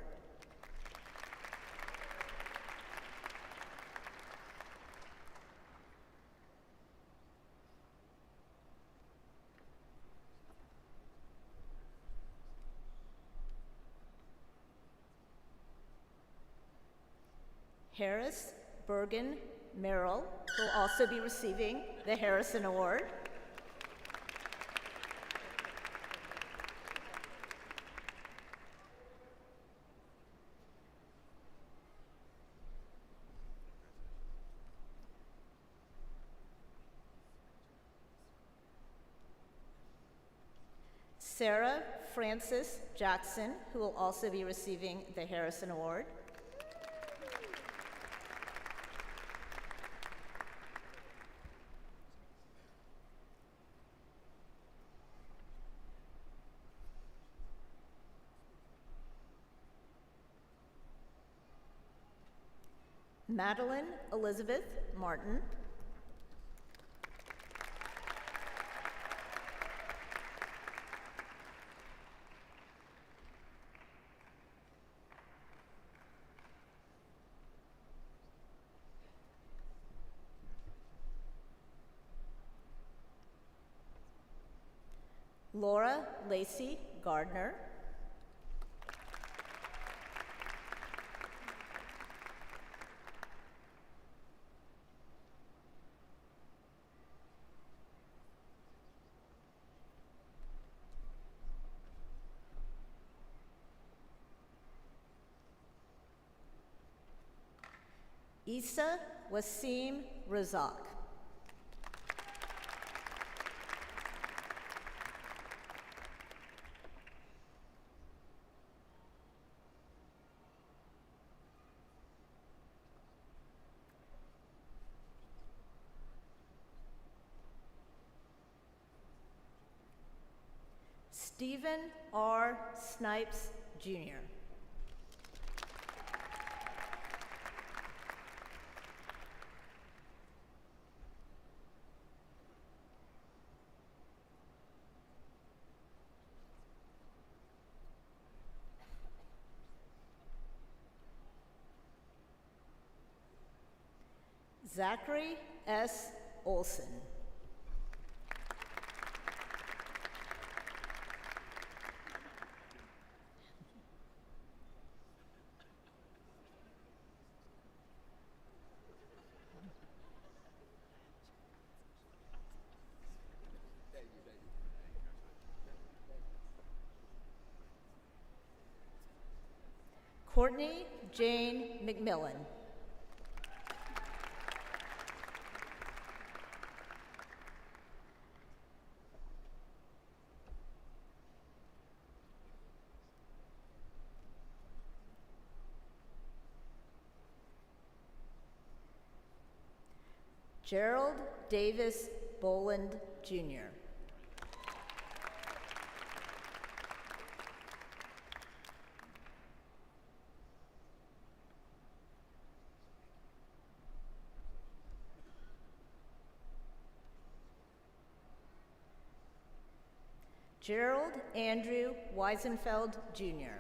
Harris Bergen Merrill, who will also be receiving the Harrison Award. Sarah Frances Jackson, who will also be receiving the Harrison Award. Madeline Elizabeth Martin. Laura Lacey Gardner. Isa Wasim Razak. Stephen R. Snipes, Jr. Zachary S. Olson. Courtney Jane McMillan. Gerald Davis Boland, Jr. Gerald Andrew Weisenfeld, Jr.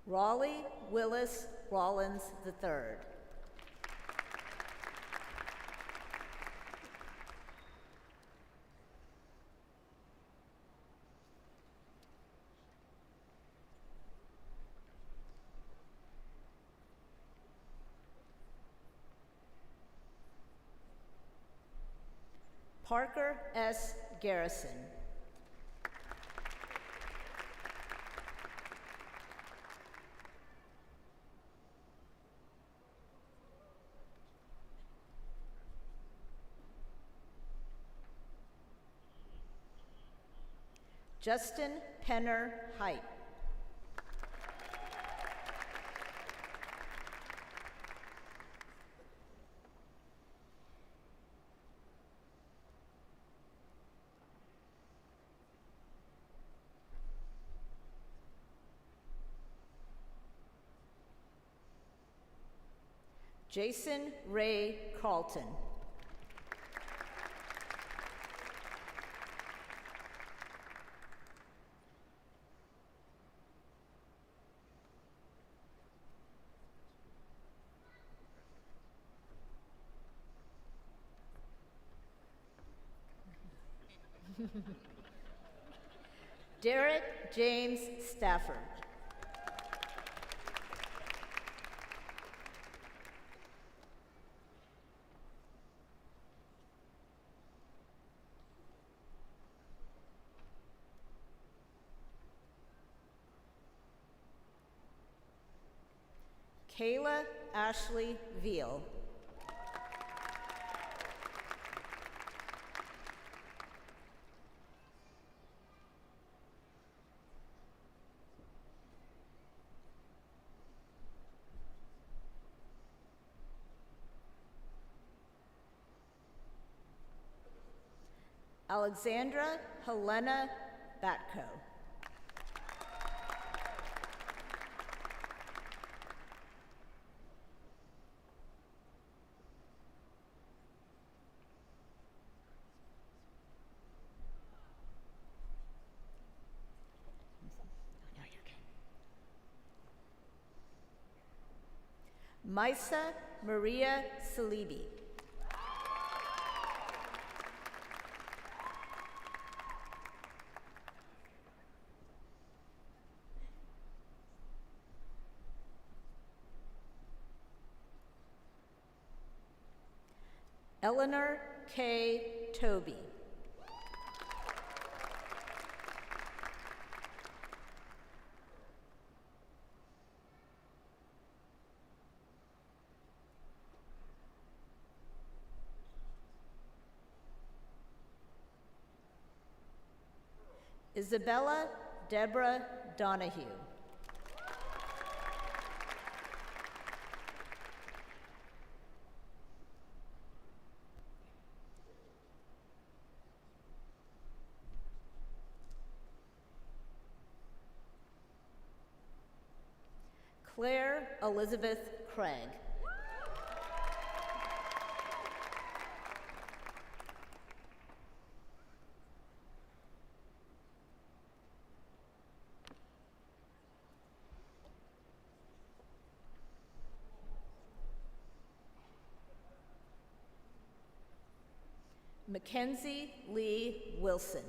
Raleigh Willis Rollins III. Parker S. Garrison. Justin Penner Height. Jason Ray Carlton. Derek James Stafford. Kayla Ashley Veal. Alexandra Helena Batko. Maisa Maria Salibi. Eleanor K. Toby. Isabella Deborah Donahue. Claire Elizabeth Craig. Mackenzie Lee Wilson.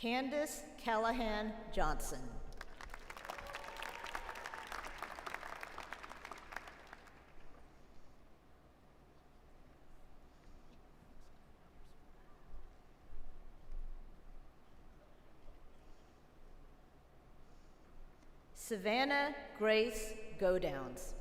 Candace Callahan Johnson. Savannah Grace Godowns.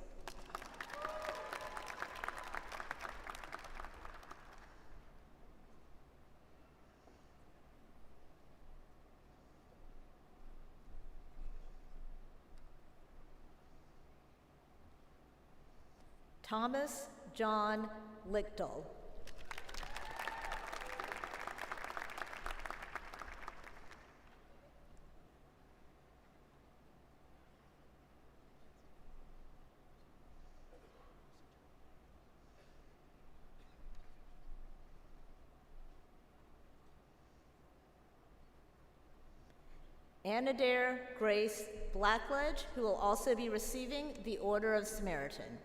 Thomas John Lichtel. Anadair Grace Blackledge, who will also be receiving the Order of Samaritan.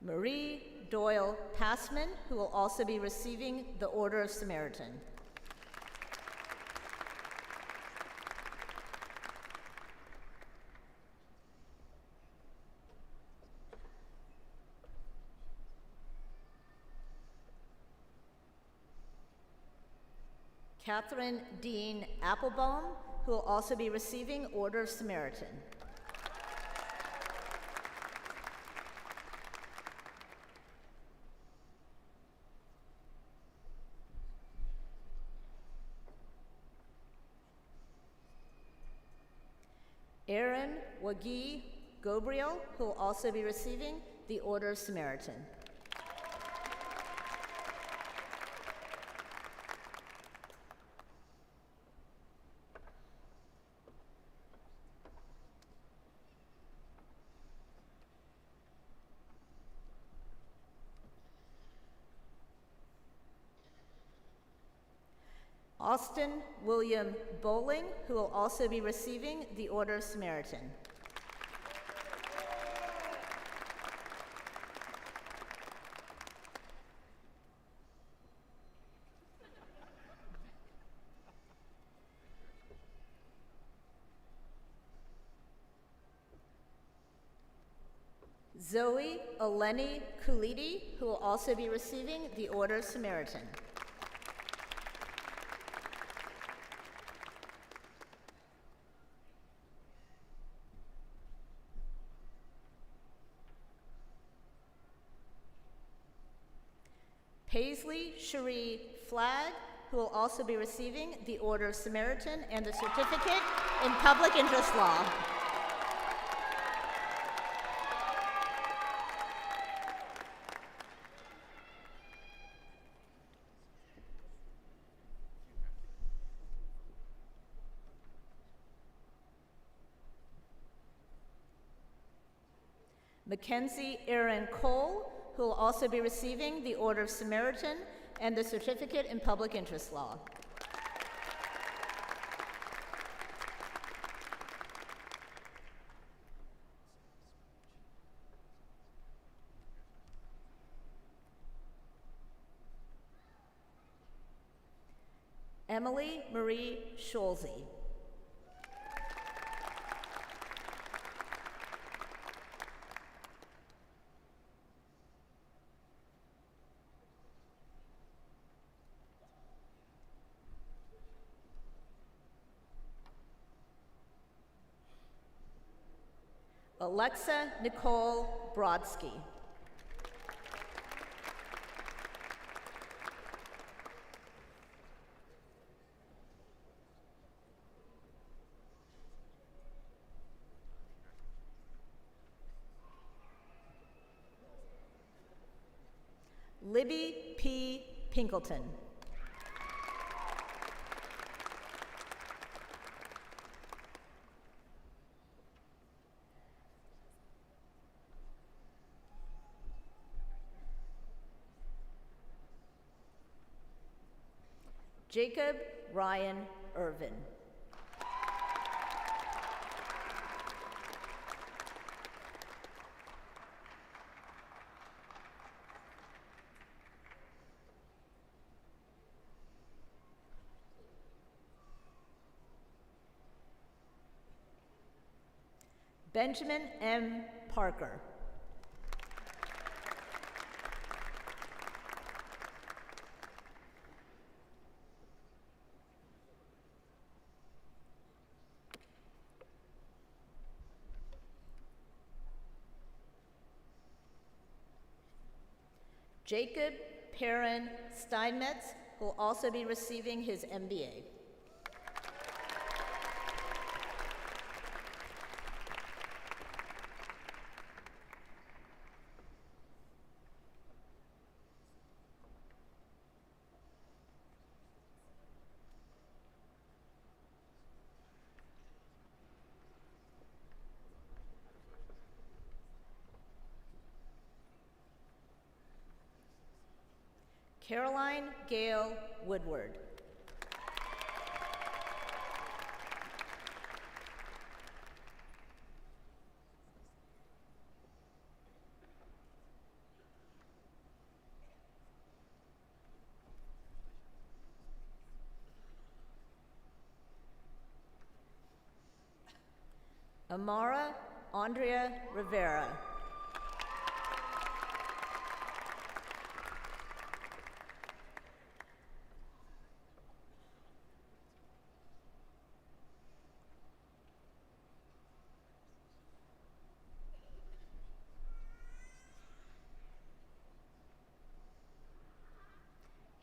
Marie Doyle Passman, who will also be receiving the Order of Samaritan. Catherine Dean Applebaum, who will also be receiving Order of Samaritan. Aaron Wagi Gobriel, who will also be receiving the Order of Samaritan. Austin William Bowling, who will also be receiving the Order of Samaritan. Zoe Eleni Kulidi, who will also be receiving the Order of Samaritan. Paisley Cherie Flagg, who will also be receiving the Order of Samaritan and the Certificate in Public Interest Law. Mackenzie Aaron Cole, who will also be receiving the Order of Samaritan and the Certificate in Public Interest Law. Emily Marie Scholze. Alexa Nicole Brodsky. Libby P. Pinkleton. Jacob Ryan Irvin. Benjamin M. Parker. Jacob Perrin Steinmetz, who will also be receiving his MBA. Caroline Gail Woodward. Amara Andrea Rivera.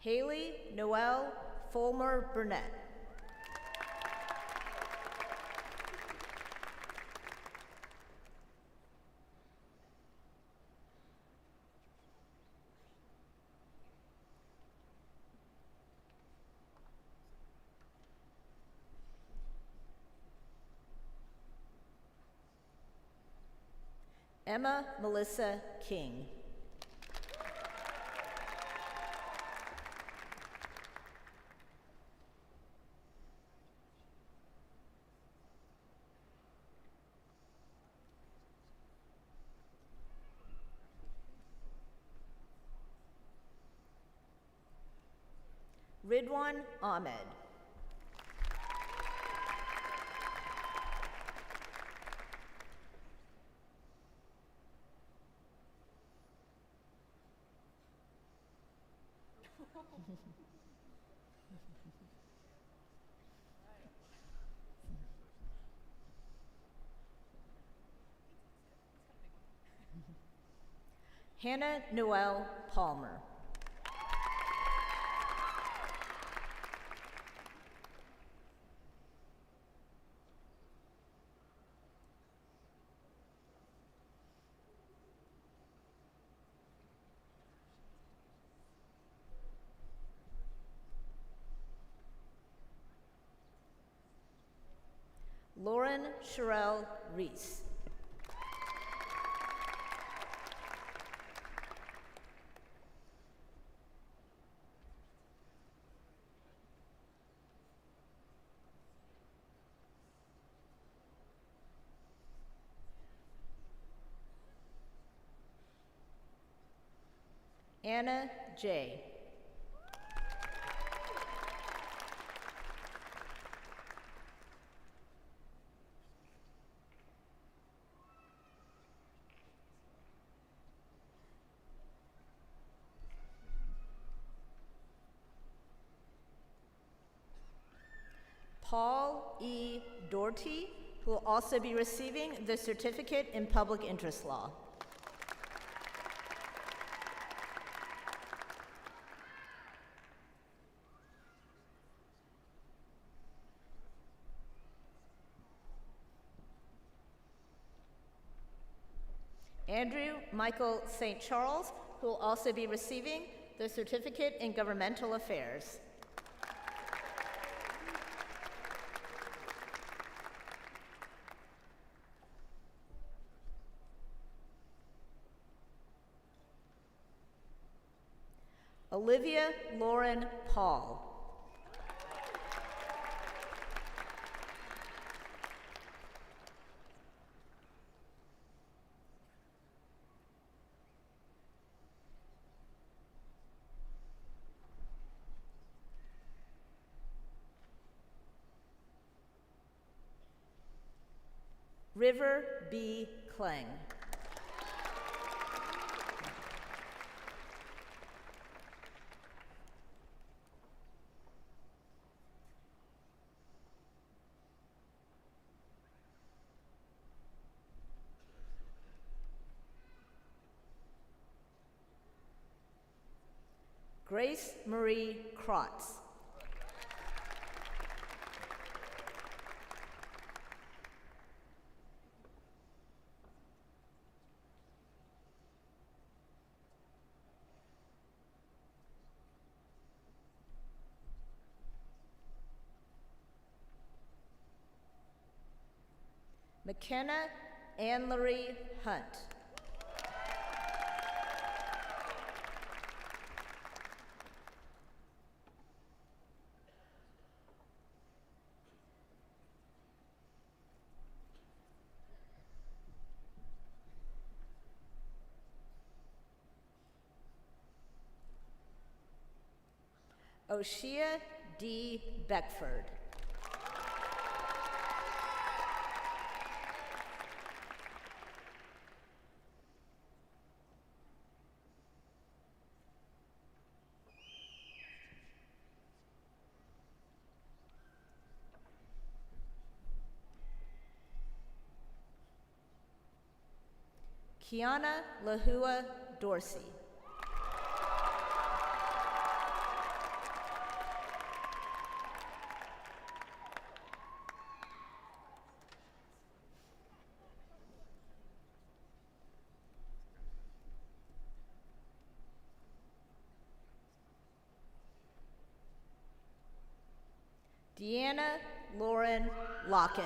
Haley Noelle Fulmer Burnett. Emma Melissa King. Ridwan Ahmed. Hannah Noelle Palmer. Lauren Sherelle Reese. Anna J. Paul E. Doherty, who will also be receiving the Certificate in Public Interest Law. Andrew Michael St. Charles, who will also be receiving the Certificate in Governmental Affairs. Olivia Lauren Paul. River B. Kling. Grace Marie Krotz. McKenna Anne-Marie Hunt. Oshia D. Beckford. Kiana Lahua Dorsey. Deanna Lauren Lockett.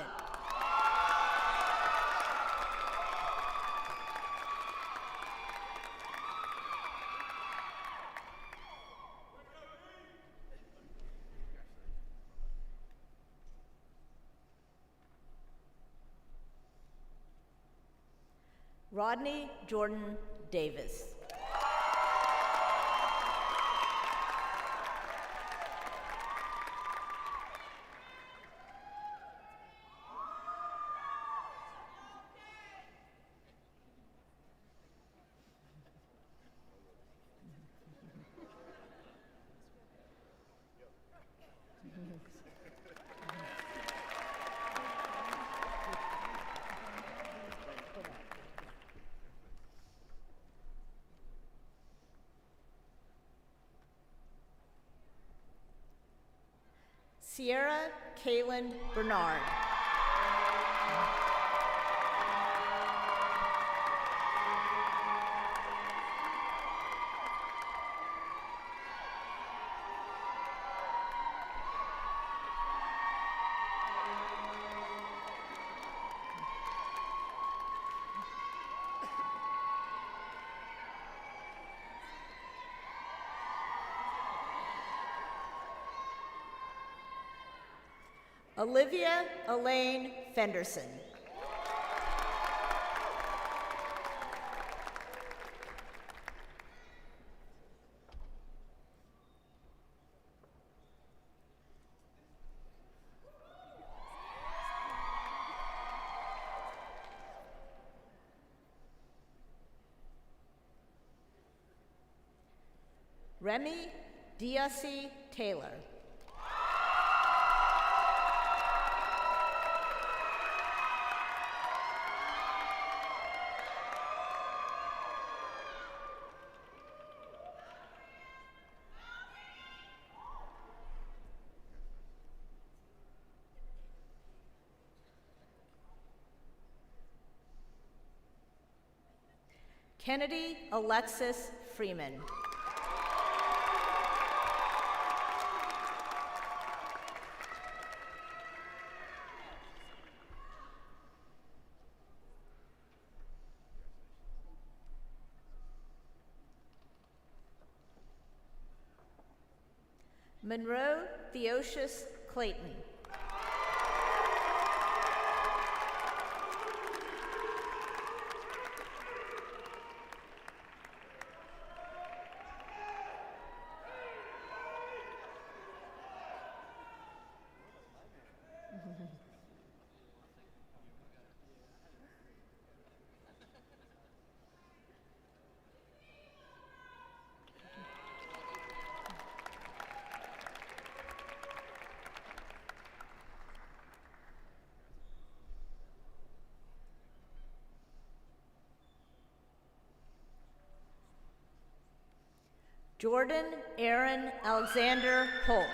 Rodney Jordan Davis. Sierra Kaylin Bernard. Olivia Elaine Fenderson. Remy Diasi Taylor. Kennedy Alexis Freeman. Monroe Theosius Clayton. Jordan Aaron Alexander Holt.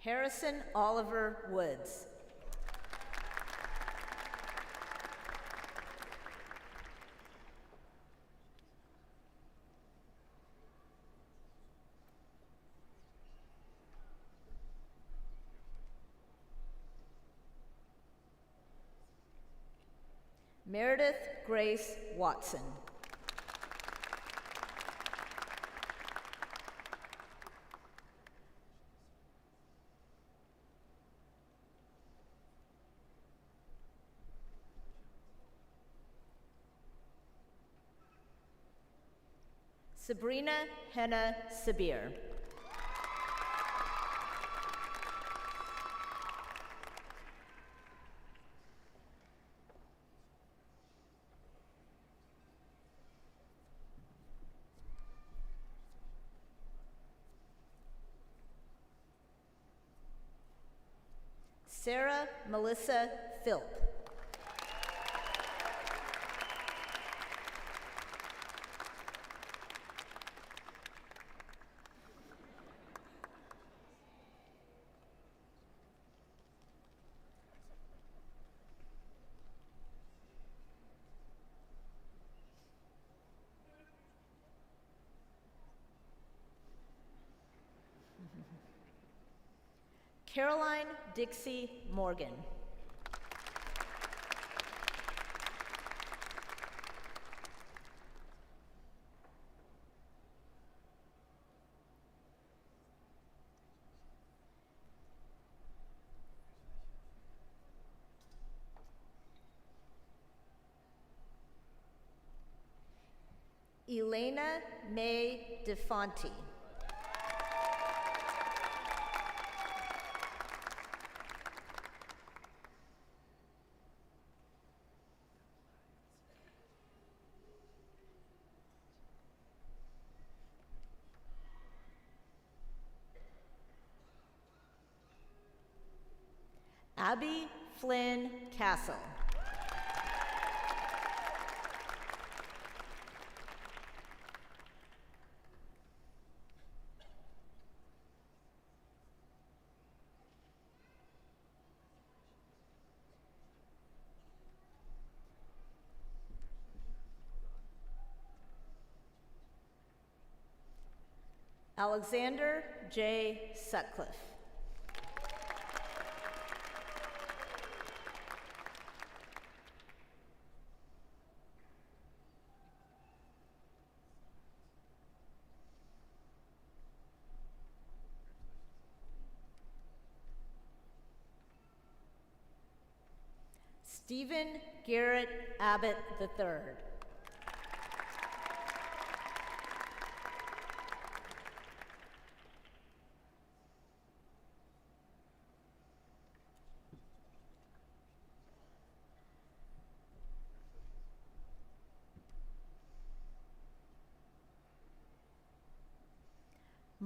Harrison Oliver Woods. Meredith Grace Watson. Sabrina Henna Sabir. Sarah Melissa Philp. Caroline Dixie Morgan. Elena May DeFonte. Abby Flynn Castle. Alexander J. Sutcliffe. Stephen Garrett Abbott III.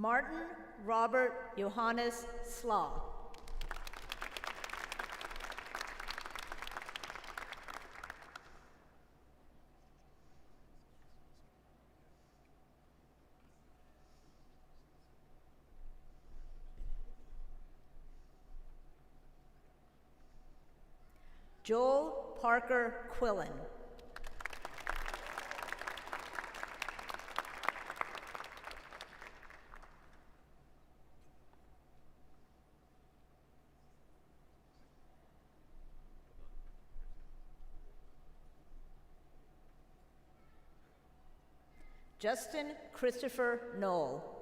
Martin Robert Johannes Slaw. Joel Parker Quillen. Justin Christopher Knoll.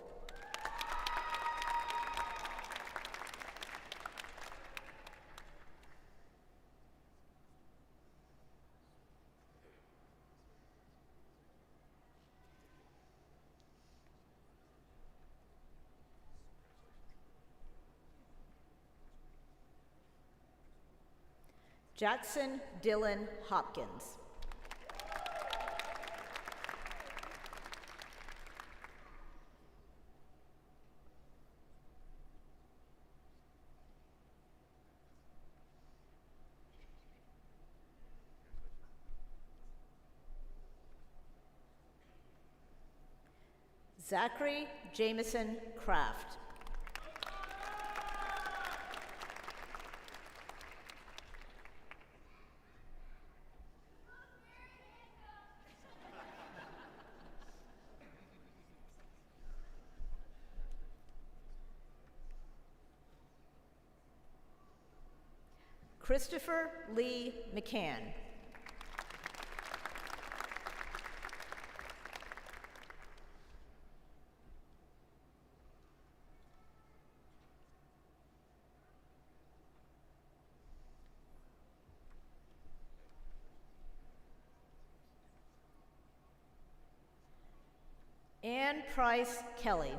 Jackson Dylan Hopkins. Zachary Jameson Kraft. Christopher Lee McCann. Ann Price Kelly.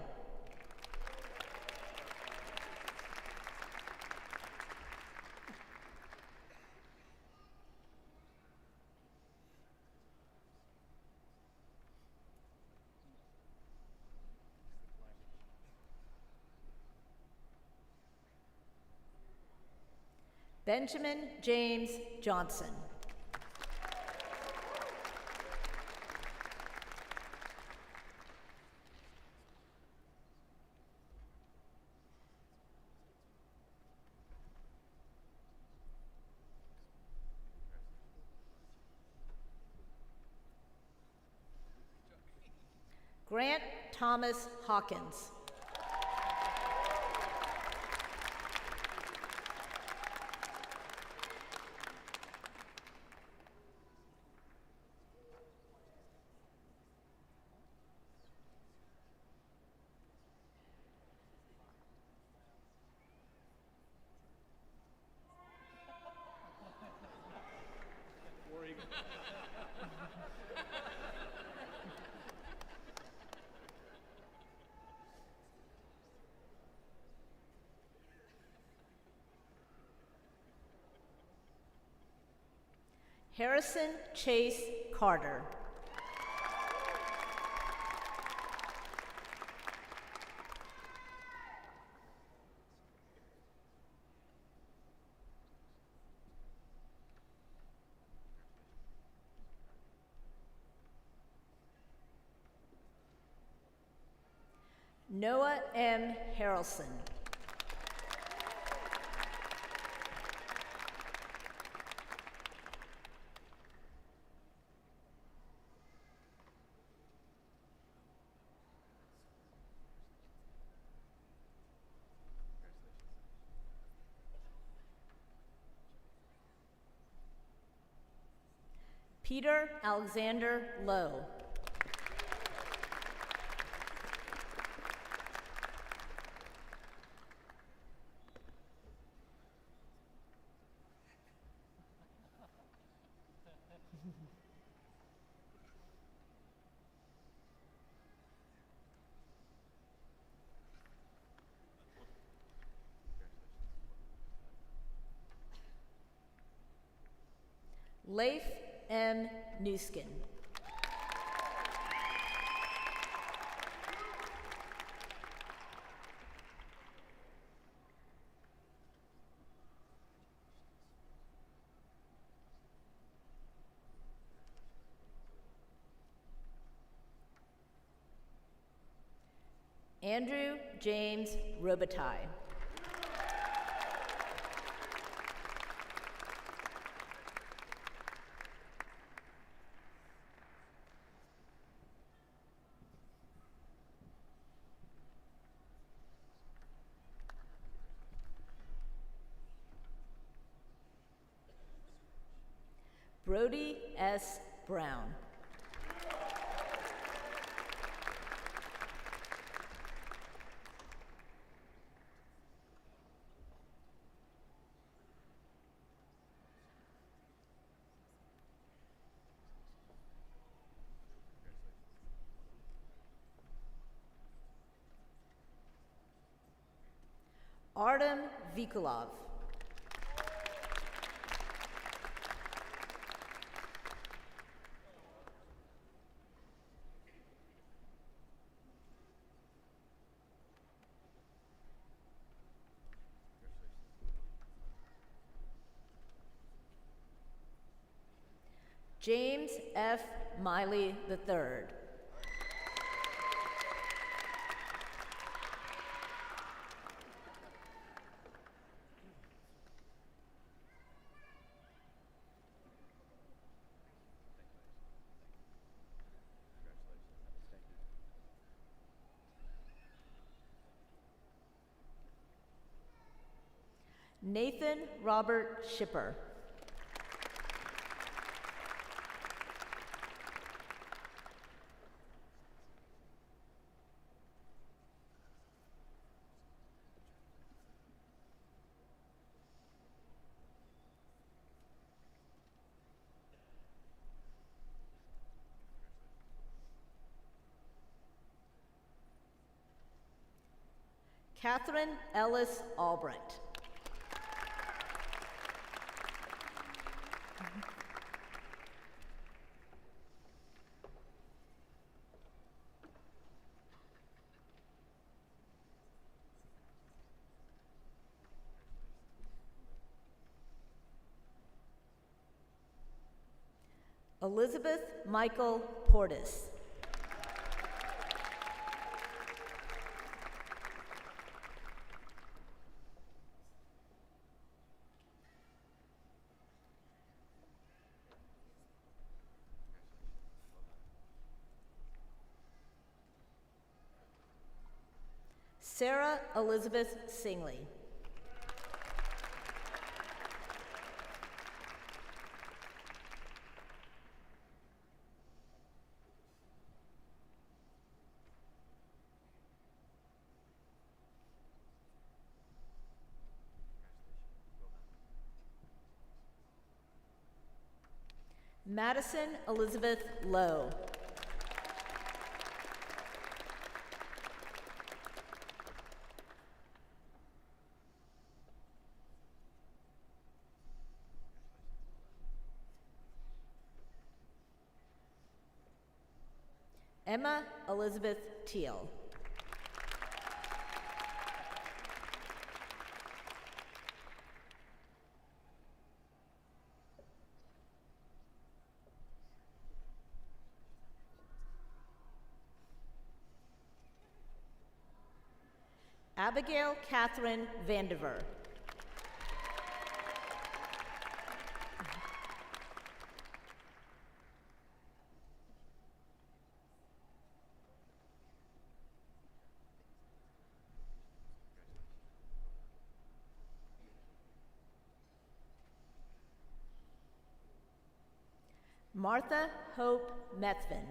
Benjamin James Johnson. Grant Thomas Hawkins. Harrison Chase Carter. Noah M. Harrelson. Peter Alexander Lowe. Leif M. Newskin. Andrew James Robitaille. Brody S. Brown. Artem Vikulov. James F. Miley III. Nathan Robert Shipper. Catherine Ellis Albrecht. Elizabeth Michael Portis. Sarah Elizabeth Singley. Madison Elizabeth Lowe. Emma Elizabeth Teal. Abigail Catherine Vandiver. Martha Hope Methvin.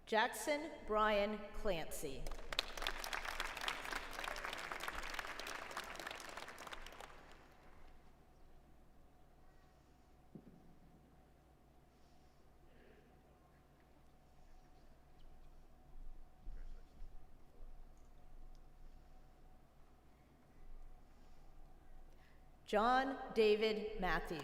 Jackson Brian Clancy. John David Matthews.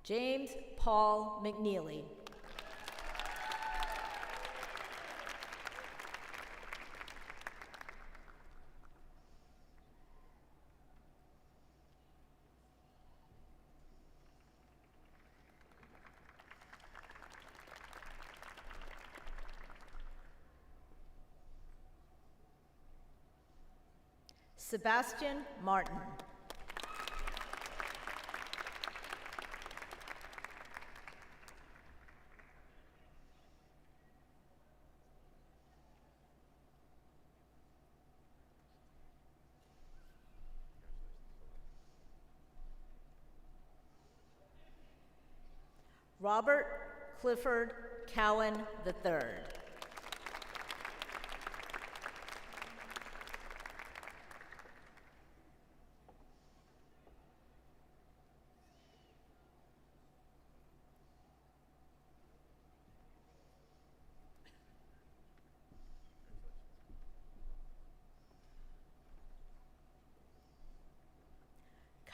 James Paul McNeely. Sebastian Martin. Robert Clifford Cowan III.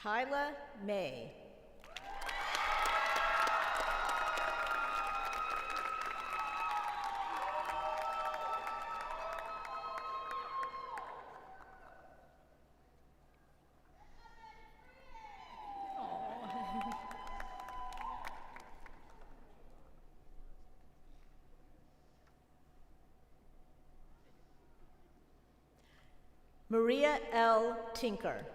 Kyla May. Maria L. Tinker.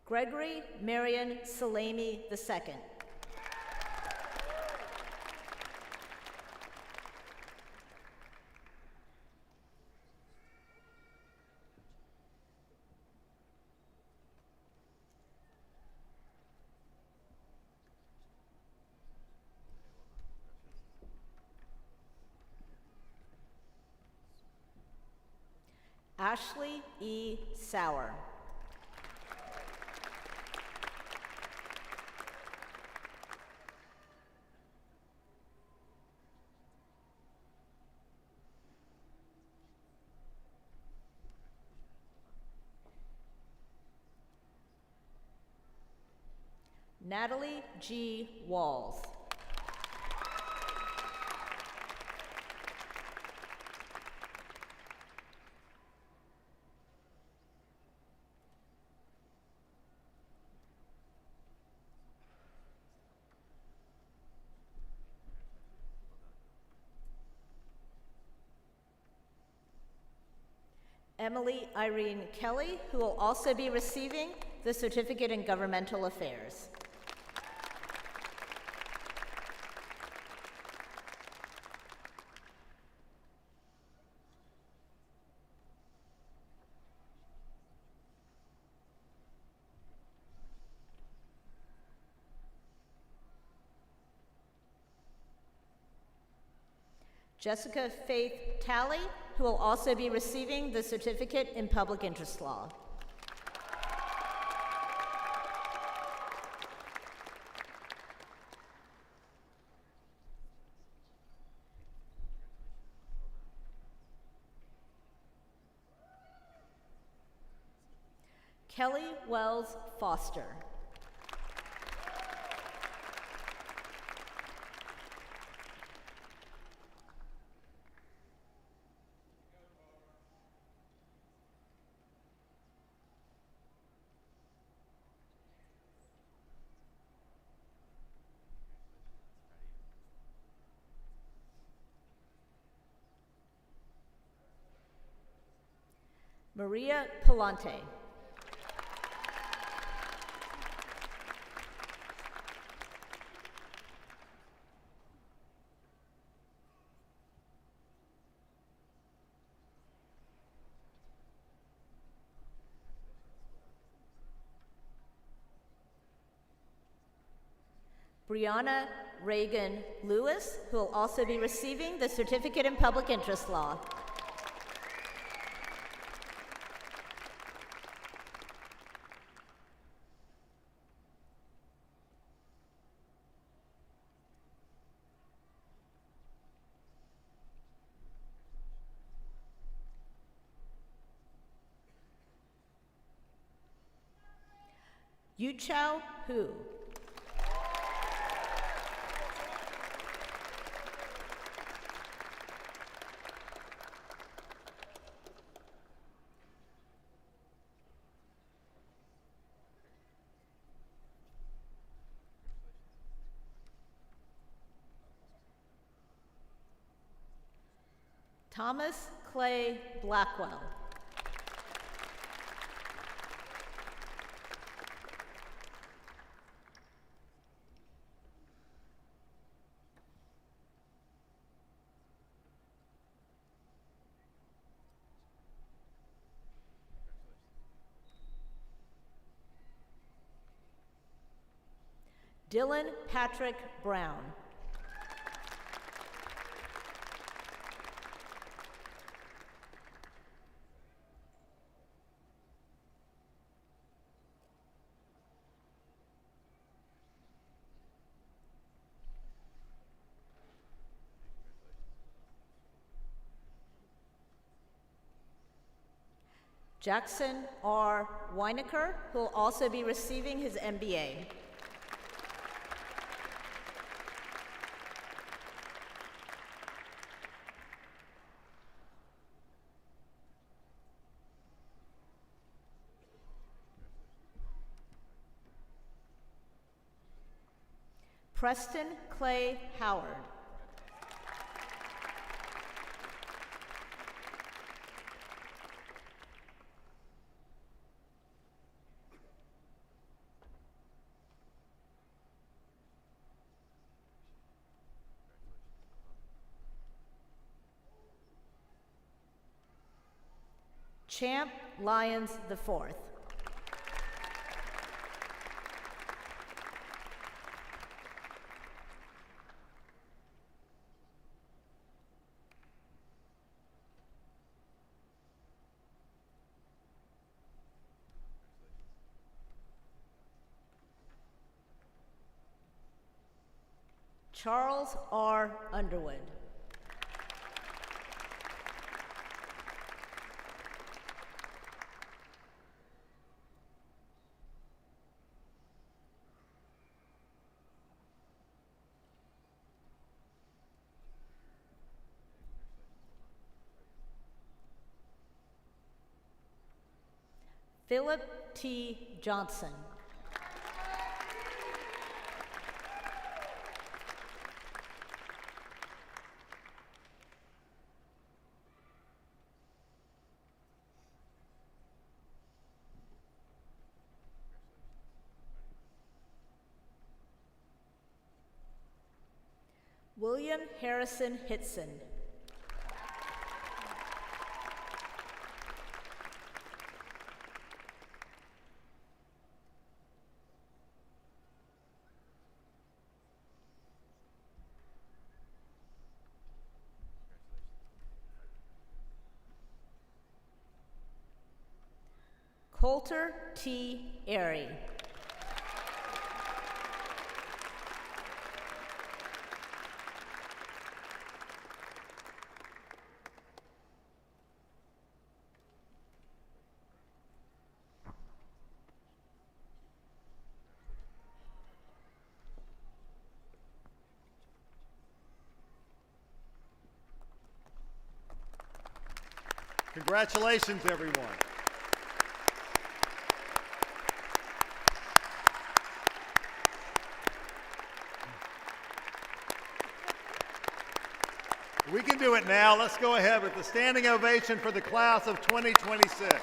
Gregory Marion Salami II. Ashley E. Sauer. Natalie G. Walls. Emily Irene Kelly, who will also be receiving the Certificate in Governmental Affairs. Jessica Faith Talley, who will also be receiving the Certificate in Public Interest Law. Kelly Wells Foster. Maria Palante. Brianna Reagan Lewis, who will also be receiving the Certificate in Public Interest Law. Yuchao Hu. Thomas Clay Blackwell. Dylan Patrick Brown. Jackson R. Weinecker, who will also be receiving his MBA. Preston Clay Howard. Champ Lyons IV. Charles R. Underwood. Philip T. Johnson. William Harrison Hitson. Coulter T. Airy. Congratulations, everyone. We can do it now. Let's go ahead with the standing ovation for the class of 2026.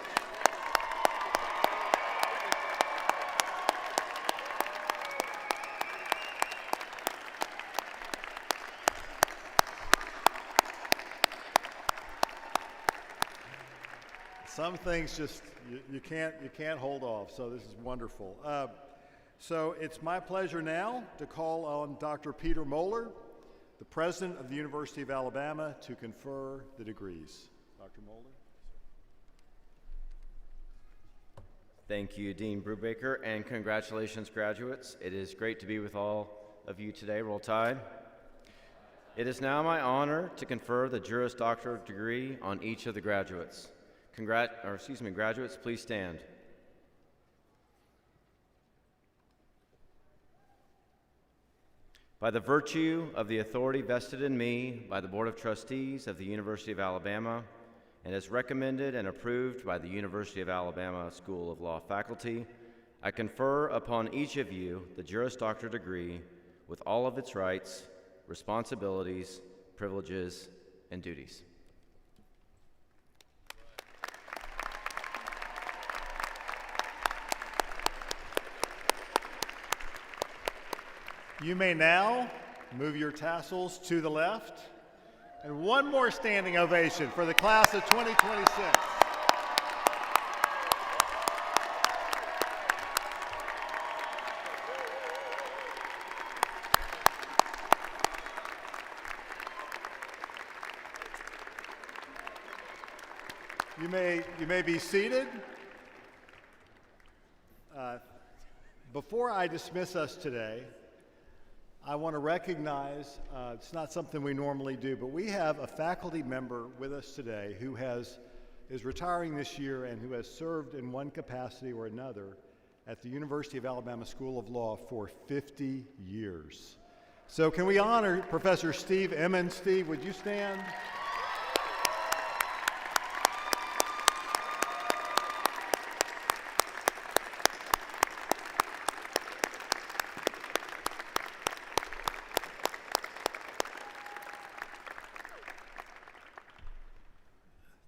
Some things just you can't hold off. So this is wonderful. So it's my pleasure now to call on Dr. Peter Moeller, the president of the University of Alabama, to confer the degrees. Dr. Moeller. Thank you, Dean Brubaker, and congratulations, graduates. It is great to be with all of you today. Roll Tide. It is now my honor to confer the Juris Doctorate degree on each of the graduates. Graduates, please stand. By the virtue of the authority vested in me by the Board of Trustees of the University of Alabama, and as recommended and approved by the University of Alabama School of Law faculty, I confer upon each of you the Juris Doctor degree with all of its rights, responsibilities, privileges, and duties. You may now move your tassels to the left. And one more standing ovation for the class of 2026. You may be seated. Before I dismiss us today, I want to recognize, it's not something we normally do, but we have a faculty member with us today who is retiring this year and who has served in one capacity or another at the University of Alabama School of Law for 50 years. So can we honor Professor Steve Emmons? Steve, would you stand?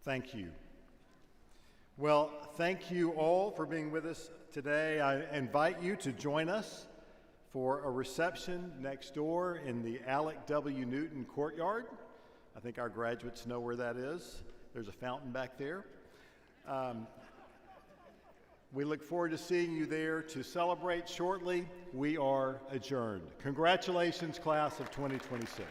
Thank you. Well, thank you all for being with us today. I invite you to join us for a reception next door in the Alec W. Newton courtyard. I think our graduates know where that is. There's a fountain back there. We look forward to seeing you there to celebrate shortly. We are adjourned. Congratulations, class of 2026.